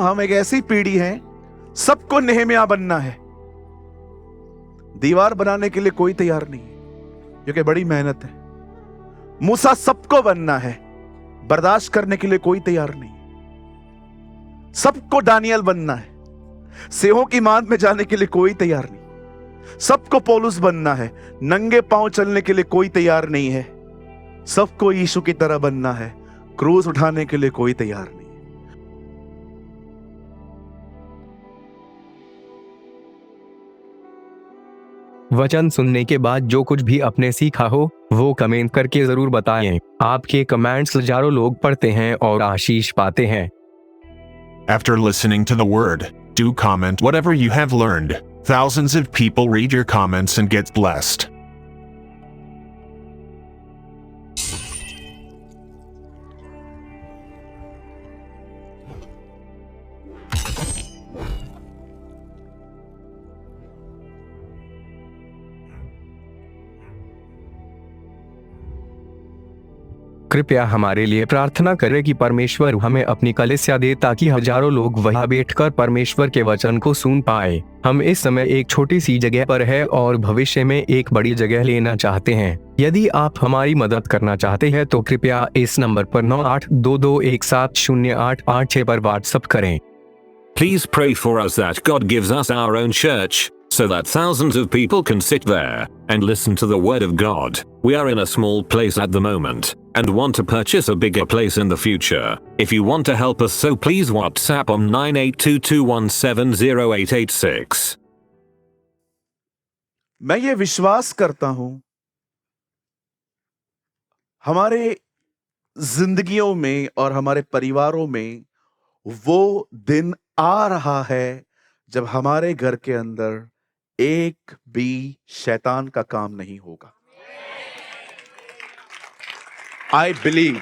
हम एक ऐसी पीढ़ी है, सबको नेहमिया बनना है। दीवार बनाने के लिए कोई तैयार नहीं है, क्योंकि बड़ी मेहनत है। मूसा सबको बनना है, बर्दाश्त करने के लिए कोई तैयार नहीं है। सबको दानियल बनना है, सिंहों की मांद में जाने के लिए कोई तैयार नहीं। सबको पौलुस बनना है, नंगे पांव चलने के लिए कोई तैयार नहीं है। सबको यीशु की तरह बनना है, क्रूस उठाने के लिए कोई तैयार नहीं। वचन सुनने के बाद जो कुछ भी आपने सीखा हो वो कमेंट करके जरूर बताएं। आपके कमेंट्स हजारों लोग पढ़ते हैं और आशीष पाते हैं। After listening to the word, do comment whatever you have learned. Thousands of people read your comments and get blessed. कृपया हमारे लिए प्रार्थना करें कि परमेश्वर हमें अपनी कलीसिया दे ताकि हजारों लोग वहां बैठकर परमेश्वर के वचन को सुन पाए। हम इस समय एक छोटी सी जगह पर है और भविष्य में एक बड़ी जगह लेना चाहते हैं। यदि आप हमारी मदद करना चाहते हैं तो कृपया इस नंबर पर 9822170886 पर व्हाट्सएप करें। Please pray for us that God gives us our own church, so that thousands of people can sit there and listen to the word of God. We are in a small place at the moment and want to purchase a bigger place in the future. If you want to help us, so please WhatsApp on 9822170886. मैं ये विश्वास करता हूं हमारे जिंदगियों में और हमारे परिवारों में वो दिन आ रहा है जब हमारे घर के अंदर एक भी शैतान का काम नहीं होगा। आई बिलीव,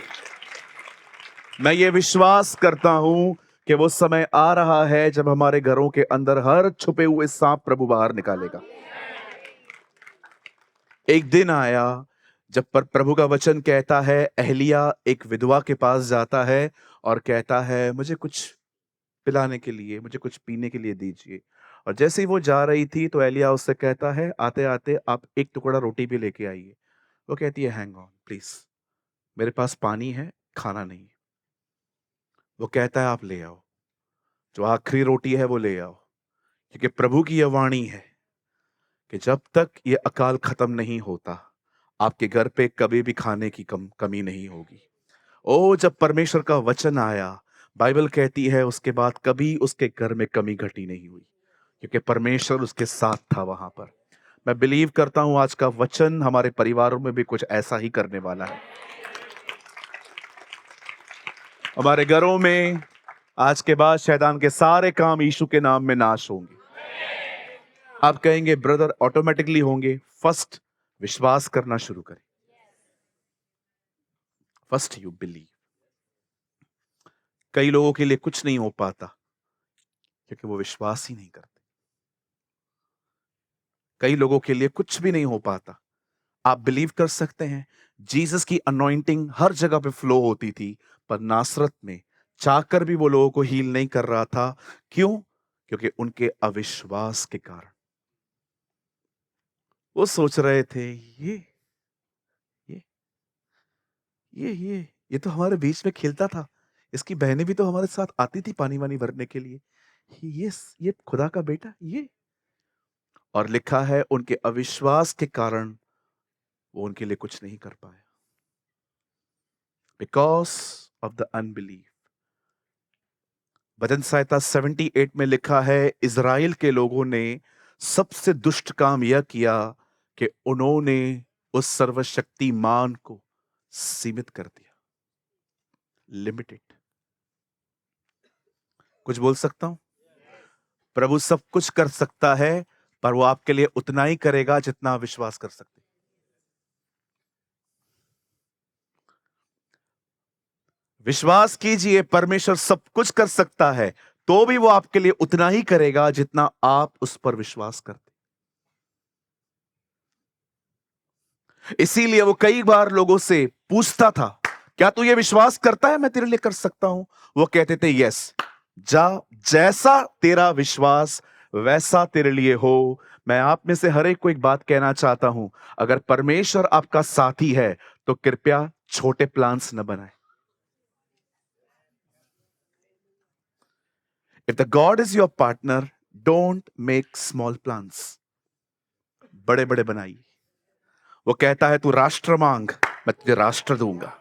मैं ये विश्वास करता हूं कि वो समय आ रहा है जब हमारे घरों के अंदर हर छुपे हुए सांप प्रभु बाहर निकालेगा। एक दिन आया जब प्रभु का वचन कहता है, एलिया एक विधवा के पास जाता है और कहता है, मुझे कुछ पिलाने के लिए, मुझे कुछ पीने के लिए दीजिए। और जैसे ही वो जा रही थी तो एलिया उससे कहता है, आते आते आप एक टुकड़ा रोटी भी लेके आइए। वो कहती है, हैंग ऑन प्लीज, मेरे पास पानी है, खाना नहीं है। वो कहता है, आप ले आओ, जो आखिरी रोटी है वो ले आओ, क्योंकि प्रभु की यह वाणी है कि जब तक ये अकाल खत्म नहीं होता आपके घर पे कभी भी खाने की कमी नहीं होगी। ओ, जब परमेश्वर का वचन आया, बाइबल कहती है उसके बाद कभी उसके घर में कमी घटी नहीं हुई, क्योंकि परमेश्वर उसके साथ था वहां पर। मैं बिलीव करता हूं आज का वचन हमारे परिवारों में भी कुछ ऐसा ही करने वाला है। हमारे घरों में आज के बाद शैतान के सारे काम यीशु के नाम में नाश होंगे। आप कहेंगे, ब्रदर, ऑटोमेटिकली होंगे। फर्स्ट विश्वास करना शुरू करें। First you believe. कई लोगों के लिए कुछ नहीं हो पाता क्योंकि वो विश्वास ही नहीं करते। कई लोगों के लिए कुछ भी नहीं हो पाता। आप बिलीव कर सकते हैं, जीसस की अनॉइंटिंग हर जगह पे फ्लो होती थी, पर नासरत में चाहकर भी वो लोगों को हील नहीं कर रहा था। क्यों? क्योंकि उनके अविश्वास के कारण। वो सोच रहे थे, ये ये ये ये ये तो हमारे बीच में खेलता था, इसकी बहनें भी तो हमारे साथ आती थी पानी वानी भरने के लिए। ये खुदा का बेटा ये। और लिखा है, उनके अविश्वास के कारण वो उनके लिए कुछ नहीं कर पाया, बिकॉज ऑफ द अनबिलीफ। भजन संहिता 78 में लिखा है, इजराइल के लोगों ने सबसे दुष्ट काम यह किया कि उन्होंने उस सर्वशक्तिमान को सीमित कर दिया, लिमिटेड। कुछ बोल सकता हूं? प्रभु सब कुछ कर सकता है, पर वो आपके लिए उतना ही करेगा जितना आप विश्वास कर सकते। विश्वास कीजिए, परमेश्वर सब कुछ कर सकता है, तो भी वो आपके लिए उतना ही करेगा जितना आप उस पर विश्वास करते। इसीलिए वो कई बार लोगों से पूछता था, क्या तू ये विश्वास करता है मैं तेरे लिए कर सकता हूं? वो कहते थे यस, जा, जैसा तेरा विश्वास वैसा तेरे लिए हो। मैं आप में से हर एक को एक बात कहना चाहता हूं, अगर परमेश्वर आपका साथी है तो कृपया छोटे प्लान्स न बनाए। If the God is your partner, don't make small plans, बड़े बड़े बनाइए। वो कहता है तू राष्ट्र मांग, मैं तुझे राष्ट्र दूंगा।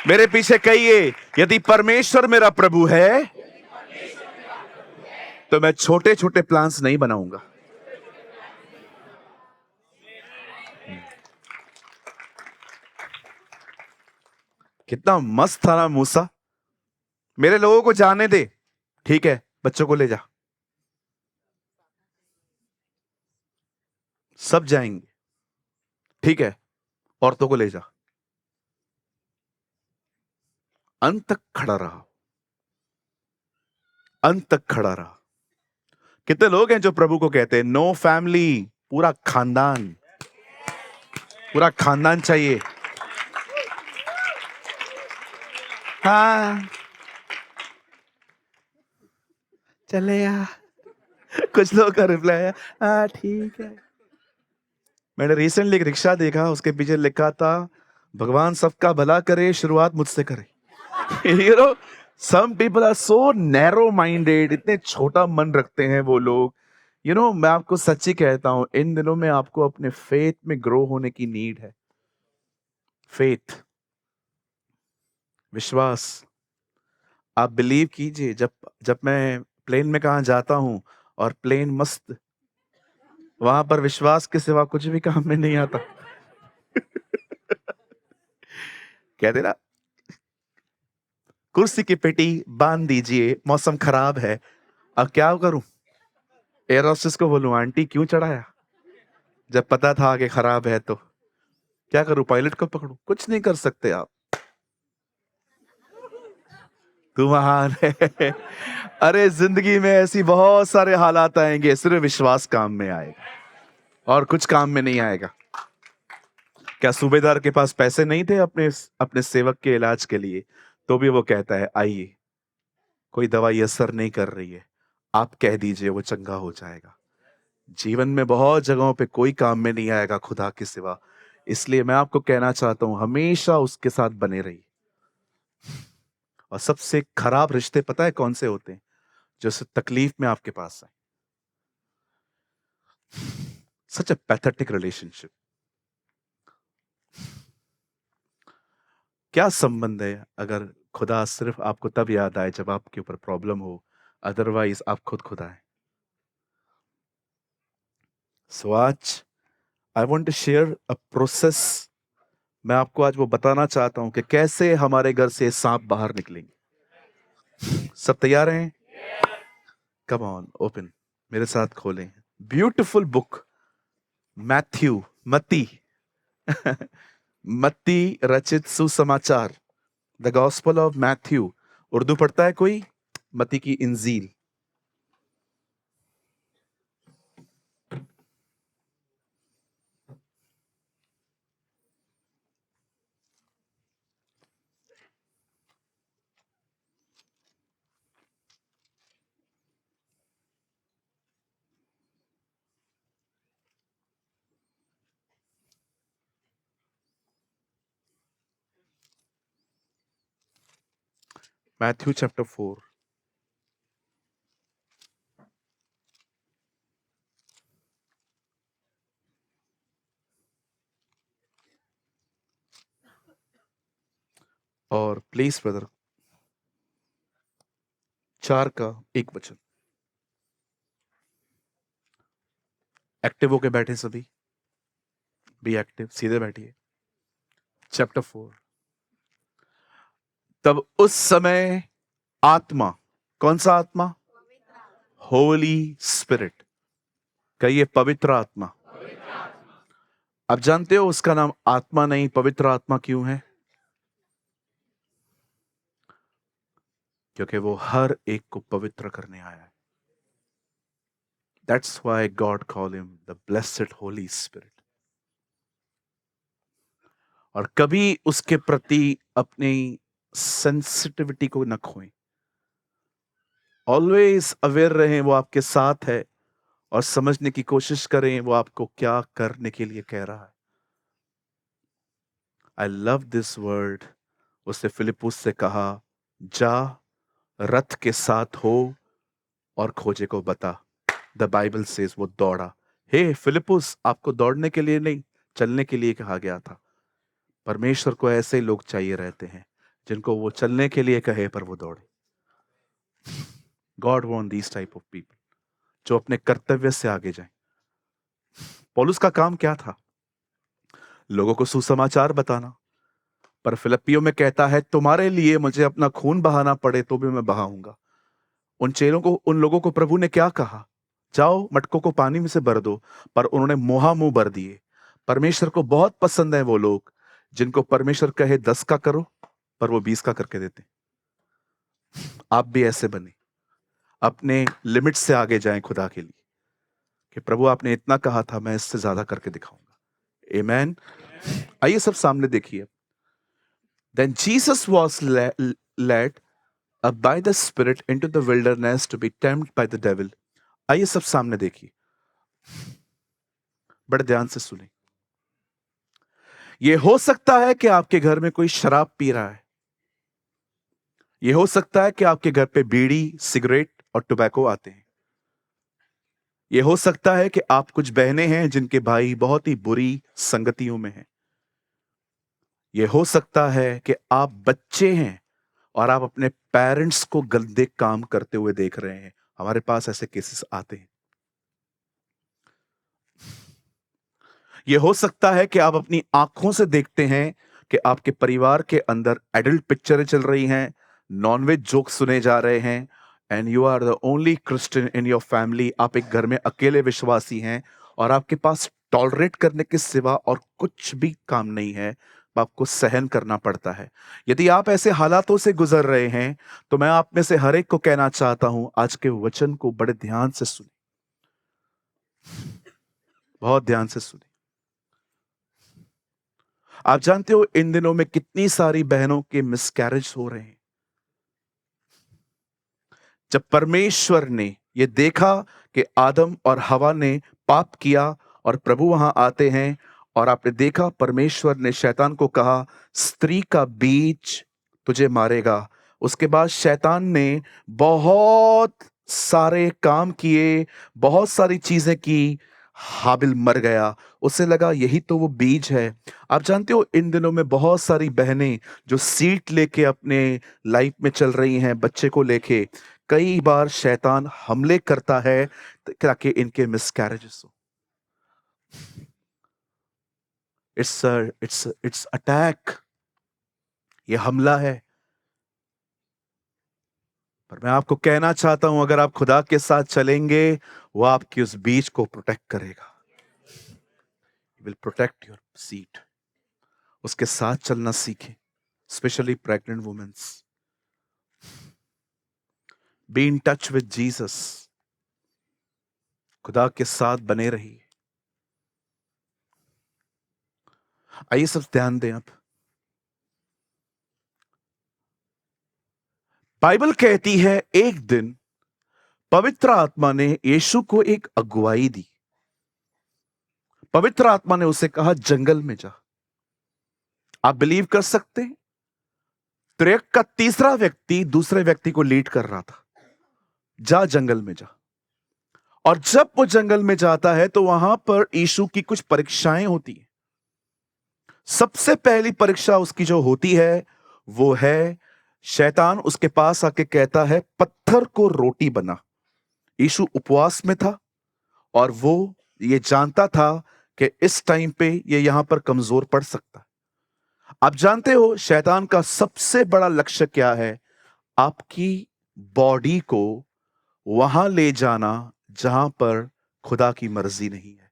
मेरे पीछे कहिए, यदि परमेश्वर मेरा प्रभु है तो मैं छोटे छोटे प्लान्स नहीं बनाऊंगा। कितना मस्त था ना मूसा। मेरे लोगों को जाने दे, ठीक है, बच्चों को ले जा, सब जाएंगे, ठीक है, औरतों को ले जा। अंत तक खड़ा रहा, अंत तक खड़ा रहा। कितने लोग हैं जो प्रभु को कहते हैं नो फैमिली, पूरा खानदान, पूरा खानदान चाहिए। हाँ चले यार, कुछ लोग का रिप्लाई है हाँ ठीक है। मैंने रिसेंटली एक रिक्शा देखा, उसके पीछे लिखा था भगवान सबका भला करे, शुरुआत मुझसे करे। You know, some people are so narrow minded, इतने छोटा मन रखते हैं वो लोग। मैं आपको सच्ची कहता हूं, इन दिनों में आपको अपने फेथ में ग्रो होने की नीड है। फेथ, विश्वास। आप बिलीव कीजिए, जब जब मैं प्लेन में कहा जाता हूं और प्लेन मस्त, वहां पर विश्वास के सिवा कुछ भी काम में नहीं आता। कहते ना, कुर्सी की पेटी बांध दीजिए, मौसम खराब है, अब क्या करूं? एयर होस्टेस को बोलूं आंटी क्यों चढ़ाया, जब पता था कि खराब है तो? क्या करूं, पायलट को पकड़ूं? कुछ नहीं कर सकते आप। तू महान है। अरे जिंदगी में ऐसी बहुत सारे हालात आएंगे, सिर्फ विश्वास काम में आएगा और कुछ काम में नहीं आएगा। क्या सूबेदार के पास पैसे नहीं थे अपने अपने सेवक के इलाज के लिए? तो भी वो कहता है आइए, कोई दवाई असर नहीं कर रही है, आप कह दीजिए वो चंगा हो जाएगा। जीवन में बहुत जगहों पे कोई काम में नहीं आएगा खुदा के सिवा। इसलिए मैं आपको कहना चाहता हूं, हमेशा उसके साथ बने रहिए। और सबसे खराब रिश्ते पता है कौन से होते हैं? जो तकलीफ में आपके पास है। सच अ पैथेटिक रिलेशनशिप। क्या संबंध है अगर खुदा सिर्फ आपको तब याद आए जब आपके ऊपर प्रॉब्लम हो, अदरवाइज आप खुद खुदा है। सो आज I want to share a process. मैं आपको आज वो बताना चाहता हूं कि कैसे हमारे घर से सांप बाहर निकलेंगे। सब तैयार हैं? कम ऑन, ओपन, मेरे साथ खोलें ब्यूटिफुल बुक मैथ्यू, मत्ती। मत्ती रचित सुसमाचार, the gospel of Matthew. Urdu पढ़ता है कोई? मत्ती की इंजील। Matthew chapter 4। और प्लीज ब्रदर, 4 का 1 वचन। एक्टिव होके बैठे सभी, बी एक्टिव, सीधे बैठिए। चैप्टर 4। तब उस समय आत्मा, कौन सा आत्मा? होली स्पिरिट। कहिए पवित्र आत्मा। अब जानते हो उसका नाम आत्मा नहीं पवित्र आत्मा क्यों है? क्योंकि वो हर एक को पवित्र करने आया है। That's why God called him the blessed Holy Spirit. और कभी उसके प्रति अपनी सेंसिटिविटी को न खोएं। ऑलवेज अवेयर रहें वो आपके साथ है, और समझने की कोशिश करें वो आपको क्या करने के लिए कह रहा है। I love this word. उसने फिलिपुस से कहा, जा रथ के साथ हो और खोजे को बता। द बाइबल सेज वो दौड़ा। हे फिलिपुस, आपको दौड़ने के लिए नहीं, चलने के लिए कहा गया था। परमेश्वर को ऐसे लोग चाहिए रहते हैं जिनको वो चलने के लिए कहे पर वो दौड़े। God want these type of people जो अपने कर्तव्य से आगे जाएं। पौलुस का काम क्या था? लोगों को सुसमाचार बताना। पर फिलिप्पियों में कहता है, तुम्हारे लिए मुझे अपना खून बहाना पड़े तो भी मैं बहाऊंगा। उन लोगों को प्रभु ने क्या कहा? जाओ मटकों को पानी में से भर दो, पर उन्होंने मुंह भर दिए। परमेश्वर को बहुत पसंद है वो लोग जिनको परमेश्वर कहे 10 का करो पर वो 20 का करके देते। आप भी ऐसे बने, अपने लिमिट से आगे जाएं खुदा के लिए कि प्रभु आपने इतना कहा था, मैं इससे ज्यादा करके दिखाऊंगा। आमेन। आइए सब सामने देखिए। Then Jesus was led up by the Spirit into the wilderness to be tempted by the devil. आइए सब सामने देखिए, बड़े ध्यान से सुने। ये हो सकता है कि आपके घर में कोई शराब पी रहा है। ये हो सकता है कि आपके घर पे बीड़ी, सिगरेट और टोबैको आते हैं। ये हो सकता है कि आप कुछ बहनें हैं जिनके भाई बहुत ही बुरी संगतियों में हैं। ये हो सकता है कि आप बच्चे हैं और आप अपने पेरेंट्स को गंदे काम करते हुए देख रहे हैं। हमारे पास ऐसे केसेस आते हैं। यह हो सकता है कि आप अपनी आंखों से देखते हैं कि आपके परिवार के अंदर एडल्ट पिक्चरें चल रही हैं, नॉनवेज जोक सुने जा रहे हैं, and you are the only Christian in your family. आप एक घर में अकेले विश्वासी हैं और आपके पास टॉलरेट करने के सिवा और कुछ भी काम नहीं है, आपको सहन करना पड़ता है। यदि आप ऐसे हालातों से गुजर रहे हैं तो मैं आप में से हर एक को कहना चाहता हूं, आज के वचन को बड़े ध्यान से सुने, बहुत ध्यान से सुने। आप जानते हो इन दिनों में कितनी सारी बहनों के मिसकैरेज हो रहे हैं। जब परमेश्वर ने यह देखा कि आदम और हवा ने पाप किया और प्रभु वहां आते हैं, और आपने देखा परमेश्वर ने शैतान को कहा, स्त्री का बीज तुझे मारेगा। उसके बाद शैतान ने बहुत सारे काम किए, बहुत सारी चीजें की। हाबिल मर गया, उसे लगा यही तो वो बीज है। आप जानते हो इन दिनों में बहुत सारी बहनें जो सीट लेके अपने लाइफ में चल रही हैं, बच्चे को लेके, कई बार शैतान हमले करता है ताकि इनके मिसकैरेजेस हो। इट्स अटैक, ये हमला है। पर मैं आपको कहना चाहता हूं, अगर आप खुदा के साथ चलेंगे वो आपकी उस बीज को प्रोटेक्ट करेगा। Will protect your seed. उसके साथ चलना सीखें, specially pregnant women's. Be in touch with Jesus. खुदा के साथ बने रहिए। आइए सब ध्यान दें। अब बाइबल कहती है एक दिन पवित्र आत्मा ने यीशु को एक अगुवाई दी। पवित्र आत्मा ने उसे कहा, जंगल में जा। आप बिलीव कर सकते हैं, त्रिएक का तीसरा व्यक्ति दूसरे व्यक्ति को लीड कर रहा था, जा जंगल में जा। और जब वो जंगल में जाता है तो वहां पर यीशु की कुछ परीक्षाएं होती हैं। सबसे पहली परीक्षा उसकी जो होती है वो है, शैतान उसके पास आके कहता है, पत्थर को रोटी बना। यीशु उपवास में था और वो ये जानता था कि इस टाइम पे ये यहां पर कमजोर पड़ सकता है। आप जानते हो शैतान का सबसे बड़ा लक्ष्य क्या है? आपकी बॉडी को वहां ले जाना जहां पर खुदा की मर्जी नहीं है।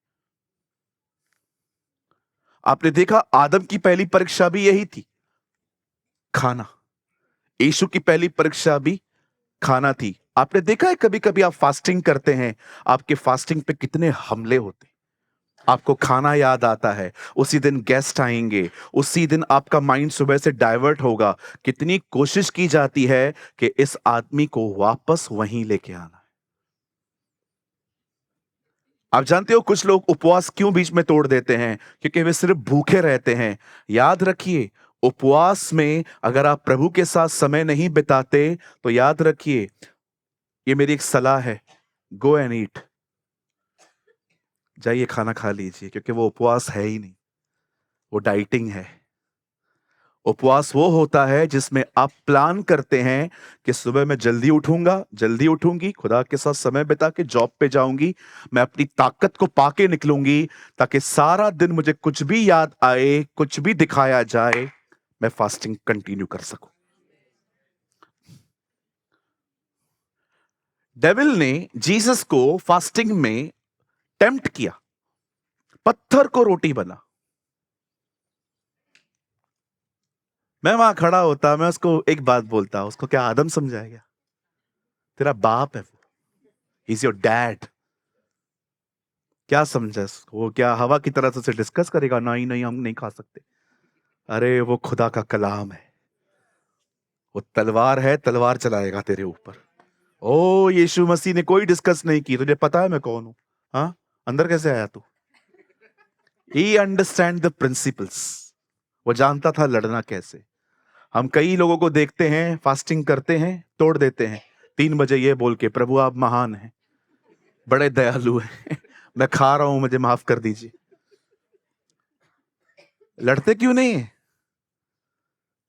आपने देखा आदम की पहली परीक्षा भी यही थी, खाना। यीशु की पहली परीक्षा भी खाना थी। आपने देखा है कभी कभी आप फास्टिंग करते हैं, आपके फास्टिंग पे कितने हमले होते हैं। आपको खाना याद आता है, उसी दिन गेस्ट आएंगे, उसी दिन आपका माइंड सुबह से डाइवर्ट होगा। कितनी कोशिश की जाती है कि इस आदमी को वापस वहीं लेके आना है। आप जानते हो कुछ लोग उपवास क्यों बीच में तोड़ देते हैं? क्योंकि वे सिर्फ भूखे रहते हैं। याद रखिए, उपवास में अगर आप प्रभु के साथ समय नहीं बिताते तो याद रखिए, ये मेरी एक सलाह है, गो एंड ईट, जाइए खाना खा लीजिए, क्योंकि वो उपवास है ही नहीं, वो डाइटिंग है। उपवास वो होता है जिसमें आप प्लान करते हैं कि सुबह मैं जल्दी उठूंगा, जल्दी उठूंगी, खुदा के साथ समय बिता के जॉब पे जाऊंगी, मैं अपनी ताकत को पाके निकलूंगी, ताकि सारा दिन मुझे कुछ भी याद आए, कुछ भी दिखाया जाए, मैं फास्टिंग कंटिन्यू कर सकूं। डेविल ने जीसस को फास्टिंग में टेम्प्ट किया, पत्थर को रोटी बना। मैं वहां खड़ा होता, मैं उसको एक बात बोलता, उसको क्या आदम समझाएगा? तेरा बाप है वो, इज योर डैड। क्या समझा इसको? वो क्या हवा की तरह से उसे डिस्कस करेगा? नहीं नहीं, हम नहीं खा सकते। अरे वो खुदा का कलाम है, वो तलवार है, तलवार चलाएगा तेरे ऊपर। ओ यीशु मसीह ने कोई डिस्कस नहीं की, तुझे पता है मैं कौन हूं? हाँ, अंदर कैसे आया तू? ही अंडरस्टैंड द प्रिंसिपल्स, वो जानता था लड़ना कैसे। हम कई लोगों को देखते हैं फास्टिंग करते हैं, तोड़ देते हैं 3 बजे ये बोल के, प्रभु आप महान हैं, बड़े दयालु हैं, मैं खा रहा हूं, मुझे माफ कर दीजिए। लड़ते क्यों नहीं है?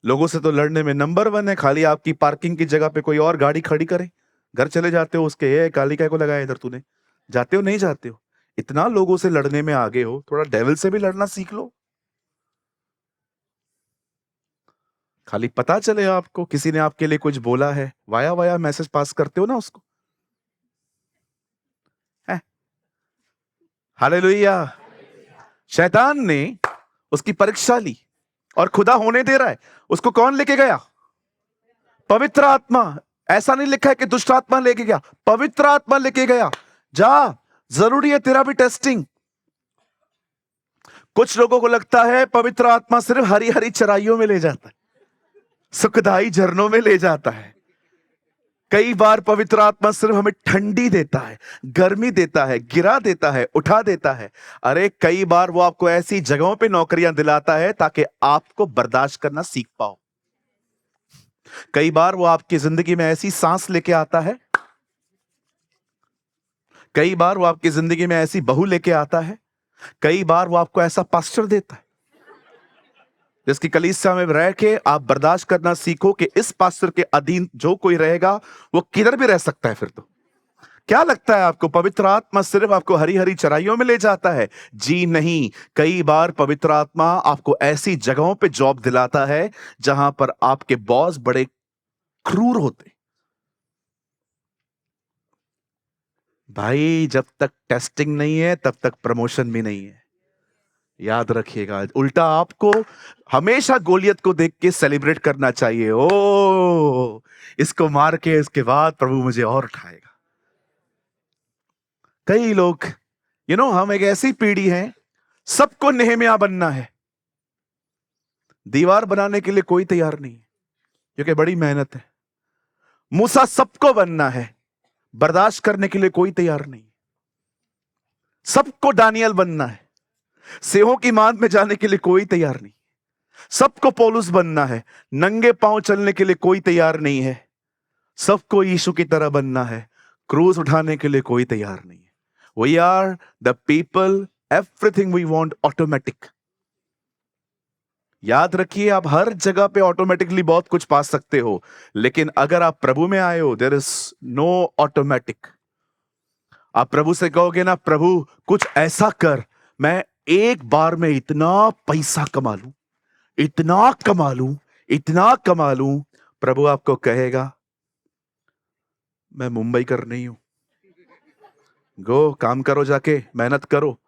लोगों से तो लड़ने में नंबर 1 है। खाली आपकी पार्किंग की जगह पे कोई और गाड़ी खड़ी करे, घर चले जाते हो उसके, ये काली काय को लगाया इधर तूने? जाते हो नहीं जाते हो? इतना लोगों से लड़ने में आगे हो, थोड़ा डेविल से भी लड़ना सीख लो। खाली पता चले आपको किसी ने आपके लिए कुछ बोला है, वाया वाया मैसेज पास करते हो ना उसको। है हालेलुया। शैतान ने उसकी परीक्षा ली और खुदा होने दे रहा है। उसको कौन लेके गया? पवित्र आत्मा। ऐसा नहीं लिखा है कि दुष्ट आत्मा लेके गया, पवित्र आत्मा लेके गया। जा, जरूरी है तेरा भी टेस्टिंग। कुछ लोगों को लगता है पवित्र आत्मा सिर्फ हरी हरी चराइयों में ले जाता है, सुखदाई झरनों में ले जाता है। कई बार पवित्र आत्मा सिर्फ हमें ठंडी देता है, गर्मी देता है, गिरा देता है, उठा देता है। अरे कई बार वो आपको ऐसी जगहों पे नौकरियां दिलाता है ताकि आपको बर्दाश्त करना सीख पाओ। कई बार वो आपकी जिंदगी में ऐसी सांस लेके आता है, कई बार वो आपकी जिंदगी में ऐसी बहू लेके आता है, कई बार वो आपको ऐसा पास्टर देता है जिसकी कलीसिया में रह के आप बर्दाश्त करना सीखो कि इस पास्टर के अधीन जो कोई रहेगा वो किधर भी रह सकता है। फिर तो क्या लगता है आपको पवित्र आत्मा सिर्फ आपको हरी हरी चराइयों में ले जाता है? जी नहीं, कई बार पवित्र आत्मा आपको ऐसी जगहों पे जॉब दिलाता है जहां पर आपके बॉस बड़े क्रूर होते। भाई जब तक टेस्टिंग नहीं है तब तक प्रमोशन भी नहीं है, याद रखिएगा। उल्टा आपको हमेशा गोलियत को देख के सेलिब्रेट करना चाहिए, ओ इसको मार के इसके बाद प्रभु मुझे और उठाएगा। कई लोग हम एक ऐसी पीढ़ी है, सबको नेहमिया बनना है। दीवार बनाने के लिए कोई तैयार नहीं है क्योंकि बड़ी मेहनत है। मूसा सबको बनना है, बर्दाश्त करने के लिए कोई तैयार नहीं। सबको दानियल बनना है, सिंहों की मांद में जाने के लिए कोई तैयार नहीं। सबको पौलुस बनना है, नंगे पांव चलने के लिए कोई तैयार नहीं है। सबको यीशु की तरह बनना है, क्रूस उठाने के लिए कोई तैयार नहीं है। We are the people, everything we want automatic. याद रखिए, आप हर जगह पे ऑटोमेटिकली बहुत कुछ पा सकते हो, लेकिन अगर आप प्रभु में आए हो, देयर इज नो ऑटोमेटिक। आप प्रभु से कहोगे ना, प्रभु कुछ ऐसा कर, मैं एक बार में इतना पैसा कमा लूं, इतना कमा लूं, इतना कमा लूं। प्रभु आपको कहेगा, मैं मुंबई कर नहीं हूं, गो काम करो, जाके मेहनत करो,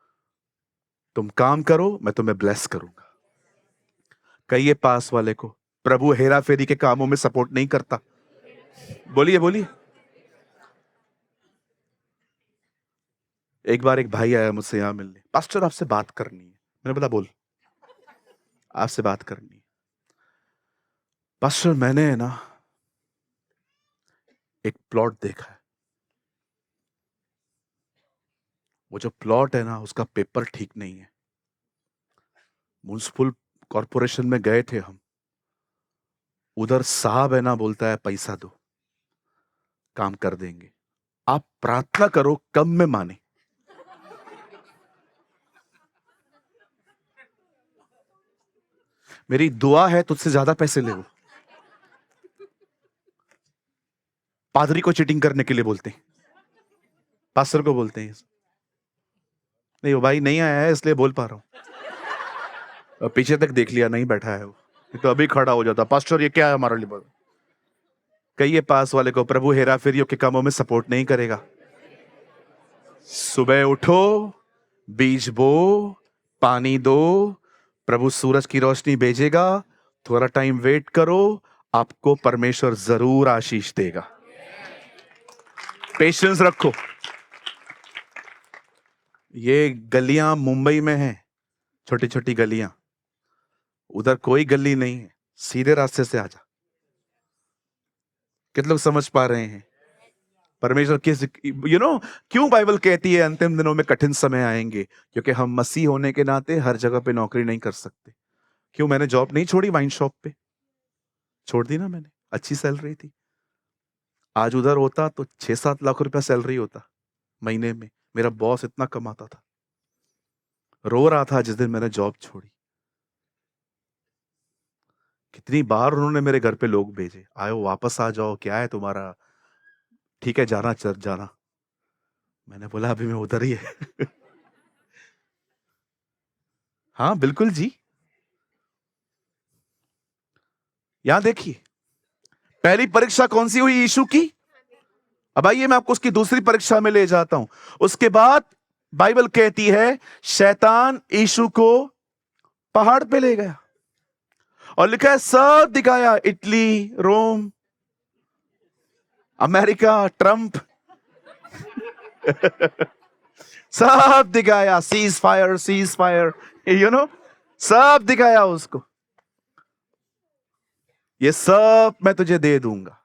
तुम काम करो, मैं तुम्हें ब्लेस करूंगा। कहिए पास वाले को, प्रभु हेरा फेरी के कामों में सपोर्ट नहीं करता। बोलिए बोलिए। एक बार एक भाई आया मुझसे यहाँ मिलने, पास्टर आपसे बात करनी है। मैंने बोला बोल, आपसे बात करनी है। पास्टर मैंने है ना एक प्लॉट देखा है, वो जो प्लॉट है ना उसका पेपर ठीक नहीं है। म्युनिसिपल कॉर्पोरेशन में गए थे हम, उधर साहब है ना बोलता है पैसा दो, काम कर देंगे, आप प्रार्थना करो कम में माने। मेरी दुआ है तुझसे ज्यादा पैसे ले वो। पादरी को चीटिंग करने के लिए बोलते हैं, पास्टर को बोलते हैं। नहीं वो भाई नहीं आया है इसलिए बोल पा रहा हूं। पीछे तक देख लिया, नहीं बैठा है वो, तो अभी खड़ा हो जाता, पास्टर ये क्या है हमारे लिए। कहिए पास वाले को, प्रभु हेरा फेरियों के कामों में सपोर्ट नहीं करेगा। सुबह उठो, बीज बो, पानी दो, प्रभु सूरज की रोशनी भेजेगा, थोड़ा टाइम वेट करो, आपको परमेश्वर जरूर आशीष देगा। पेशेंस रखो। ये गलियां मुंबई में हैं, छोटी छोटी गलियां, उधर कोई गली नहीं है, सीधे रास्ते से आ जा। कितने लोग समझ पा रहे हैं? परमेश्वर किस क्यों बाइबल कहती है अंतिम दिनों में कठिन समय आएंगे? क्योंकि हम मसीह होने के नाते हर जगह पे नौकरी नहीं कर सकते। क्यों मैंने जॉब नहीं छोड़ी, वाइन शॉप पे छोड़ दी ना मैंने, अच्छी सैलरी थी। आज उधर होता तो 6-7 लाख रुपया सैलरी होता महीने में। मेरा बॉस इतना कमाता था, रो रहा था जिस दिन मैंने जॉब छोड़ी। कितनी बार उन्होंने मेरे घर पे लोग भेजे, आयो वापस आ जाओ, क्या है तुम्हारा, ठीक है जाना चल जाना। मैंने बोला अभी मैं उधर ही है। हाँ बिल्कुल जी। यहां देखिए, पहली परीक्षा कौन सी हुई यीशु की? अब आइए मैं आपको उसकी दूसरी परीक्षा में ले जाता हूं। उसके बाद बाइबल कहती है शैतान यीशु को पहाड़ पे ले गया और लिखा है सब दिखाया, इटली, रोम, अमेरिका, ट्रंप, सब दिखाया, सीज फायर, सब दिखाया उसको। ये सब मैं तुझे दे दूंगा,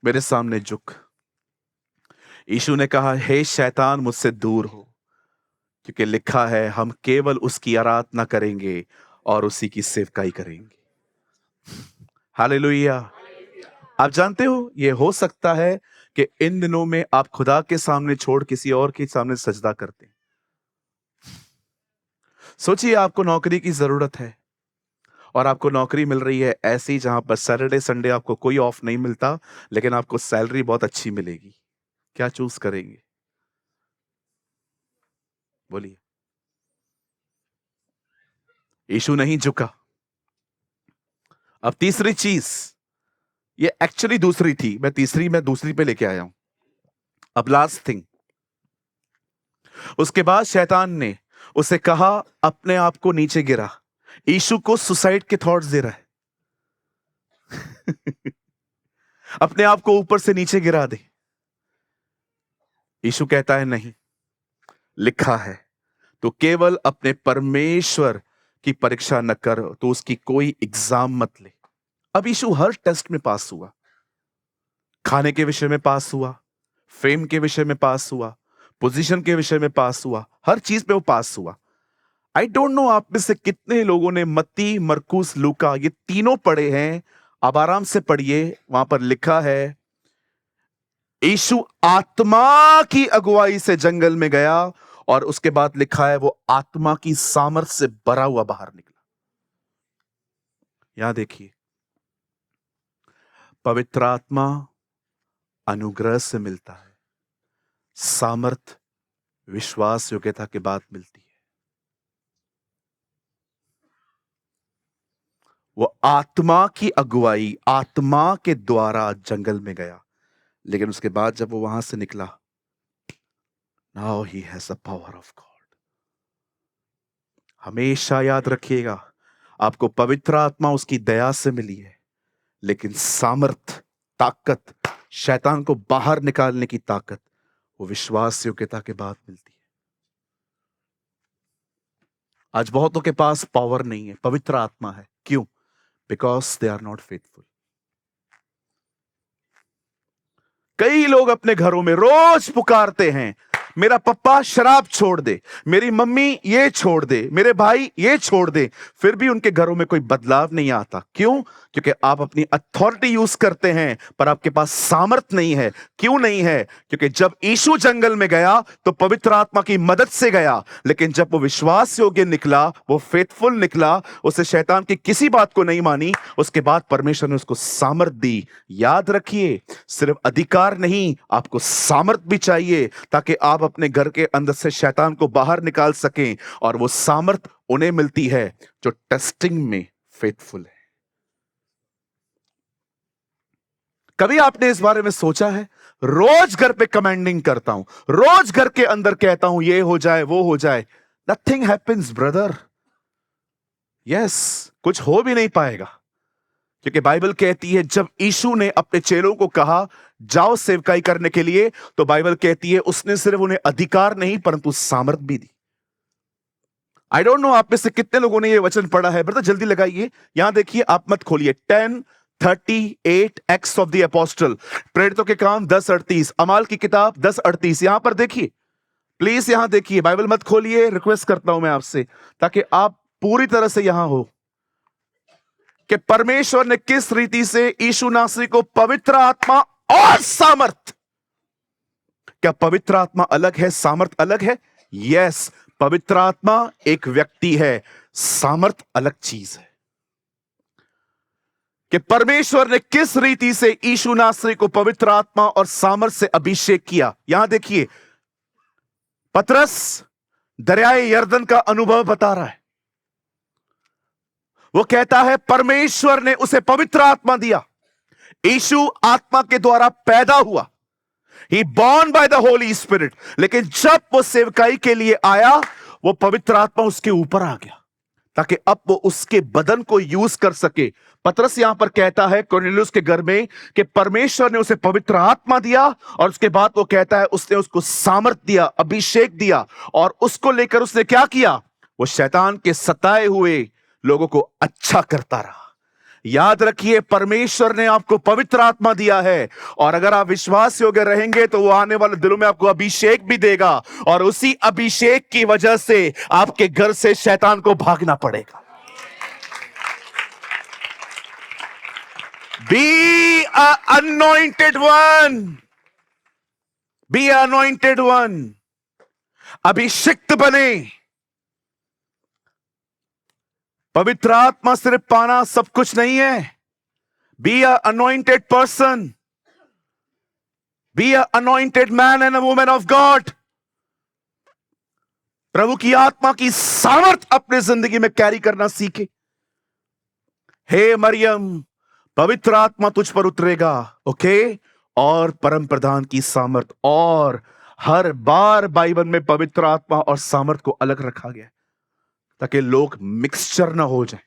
मेरे सामने झुक। यीशु ने कहा हे शैतान मुझसे दूर हो, क्योंकि लिखा है हम केवल उसकी आराधना करेंगे और उसी की सेवकाई करेंगे। हालेलुया। आप जानते हो ये हो सकता है कि इन दिनों में आप खुदा के सामने छोड़ किसी और के सामने सजदा करते हैं। सोचिए आपको नौकरी की जरूरत है और आपको नौकरी मिल रही है ऐसी जहां पर सैटरडे संडे आपको कोई ऑफ नहीं मिलता, लेकिन आपको सैलरी बहुत अच्छी मिलेगी। क्या चूज करेंगे? बोलिए। यीशु नहीं झुका। अब तीसरी चीज, ये एक्चुअली दूसरी थी, मैं दूसरी पे लेके आया हूं। अब लास्ट थिंग, उसके बाद शैतान ने उसे कहा अपने आप को नीचे गिरा। यीशु को सुसाइड के थॉट्स दे रहा है। अपने आप को ऊपर से नीचे गिरा दे। यीशु कहता है नहीं, लिखा है तो केवल अपने परमेश्वर की परीक्षा न कर, तो उसकी कोई एग्जाम मत ले। अब यीशु हर टेस्ट में पास हुआ, खाने के विषय में पास हुआ, फेम के विषय में पास हुआ, पोजीशन के विषय में पास हुआ, हर चीज पे वो पास हुआ। आई डोंट नो आप में से कितने लोगों ने मत्ती, मरकुस, लूका ये तीनों पढ़े हैं। आप आराम से पढ़िए, वहां पर लिखा है यीशु आत्मा की अगुवाई से जंगल में गया और उसके बाद लिखा है वो आत्मा की सामर्थ से भरा हुआ बाहर निकला। यहां देखिए, पवित्र आत्मा अनुग्रह से मिलता है, सामर्थ विश्वास योग्यता के बाद मिलती है। वो आत्मा की अगुवाई, आत्मा के द्वारा जंगल में गया, लेकिन उसके बाद जब वो वहां से निकला, now he has the power of God. हमेशा याद रखिएगा, आपको पवित्र आत्मा उसकी दया से मिली है, लेकिन सामर्थ, ताकत, शैतान को बाहर निकालने की ताकत वो विश्वास योग्यता के बाद मिलती है। आज बहुतों के पास पावर नहीं है, पवित्र आत्मा है। क्यों? Because they are not faithful. कई लोग अपने घरों में रोज पुकारते हैं, मेरा पप्पा शराब छोड़ दे, मेरी मम्मी ये छोड़ दे, मेरे भाई ये छोड़ दे, फिर भी उनके घरों में कोई बदलाव नहीं आता। क्यों? क्योंकि आप अपनी अथॉरिटी यूज करते हैं पर आपके पास सामर्थ नहीं है। क्यों नहीं है? क्योंकि जब यीशु जंगल में गया तो पवित्र आत्मा की मदद से गया, लेकिन जब वो विश्वास योग्य निकला, वो फेथफुल निकला, उसे शैतान की किसी बात को नहीं मानी, उसके बाद परमेश्वर ने उसको सामर्थ दी। याद रखिए, सिर्फ अधिकार नहीं, आपको सामर्थ भी चाहिए ताकि आप अपने घर के अंदर से शैतान को बाहर निकाल सकें। और वो सामर्थ उन्हें मिलती है जो टेस्टिंग में फेथफुल है। कभी आपने इस बारे में सोचा है? रोज घर पे कमांडिंग करता हूं, रोज घर के अंदर कहता हूं ये हो जाए वो हो जाए, नथिंग हैपेंस ब्रदर। यस, कुछ हो भी नहीं पाएगा, क्योंकि बाइबल कहती है जब यीशु ने अपने चेलों को कहा जाओ सेवकाई करने के लिए, तो बाइबल कहती है उसने सिर्फ उन्हें अधिकार नहीं परंतु सामर्थ भी दी। आई डोंट नो आप में से कितने लोगों ने यह वचन पढ़ा है। ब्रदर जल्दी लगाइए, यहां देखिए, आप मत खोलिए। 10:38 एक्ट्स ऑफ द अपोस्टल, प्रेरितों के काम 10:38, अमाल की किताब 10:38। यहां पर देखिए, प्लीज यहां देखिए, बाइबल मत खोलिए, रिक्वेस्ट करता हूं मैं आपसे, ताकि आप पूरी तरह से यहां हो कि परमेश्वर ने किस रीति से यीशु नासरी को पवित्र आत्मा और सामर्थ। क्या पवित्र आत्मा अलग है, सामर्थ अलग है? यस, पवित्र आत्मा एक व्यक्ति है, सामर्थ अलग चीज है। कि परमेश्वर ने किस रीति से यीशु नासरी को पवित्र आत्मा और सामर्थ से अभिषेक किया। यहां देखिए, पतरस दरियाए यर्दन का अनुभव बता रहा है। वो कहता है परमेश्वर ने उसे पवित्र आत्मा दिया। यीशु आत्मा के द्वारा पैदा हुआ, he born by the Holy Spirit. लेकिन जब वो सेवकाई के लिए आया, वो पवित्र आत्मा उसके ऊपर आ गया ताकि अब वो उसके बदन को यूज कर सके। पतरस यहां पर कहता है कुरनेलियुस के घर में कि परमेश्वर ने उसे पवित्र आत्मा दिया, और उसके बाद वो कहता है उसने उसको सामर्थ दिया, अभिषेक दिया, और उसको लेकर उसने क्या किया? वो शैतान के सताए हुए लोगों को अच्छा करता रहा। याद रखिए, परमेश्वर ने आपको पवित्र आत्मा दिया है, और अगर आप विश्वास योग्य रहेंगे तो वो आने वाले दिनों में आपको अभिषेक भी देगा, और उसी अभिषेक की वजह से आपके घर से शैतान को भागना पड़ेगा। Be an anointed one. Be an anointed one. अभिषिक्त बने। पवित्र आत्मा सिर्फ पाना सब कुछ नहीं है। Be an anointed person. Be an anointed man and a woman of God. प्रभु की आत्मा की सामर्थ अपने जिंदगी में कैरी करना सीखे। हे मरियम, पवित्र आत्मा तुझ पर उतरेगा, ओके? और परम प्रधान की सामर्थ। और हर बार बाइबल में पवित्र आत्मा और सामर्थ को अलग रखा गया ताकि लोग मिक्सचर ना हो जाए।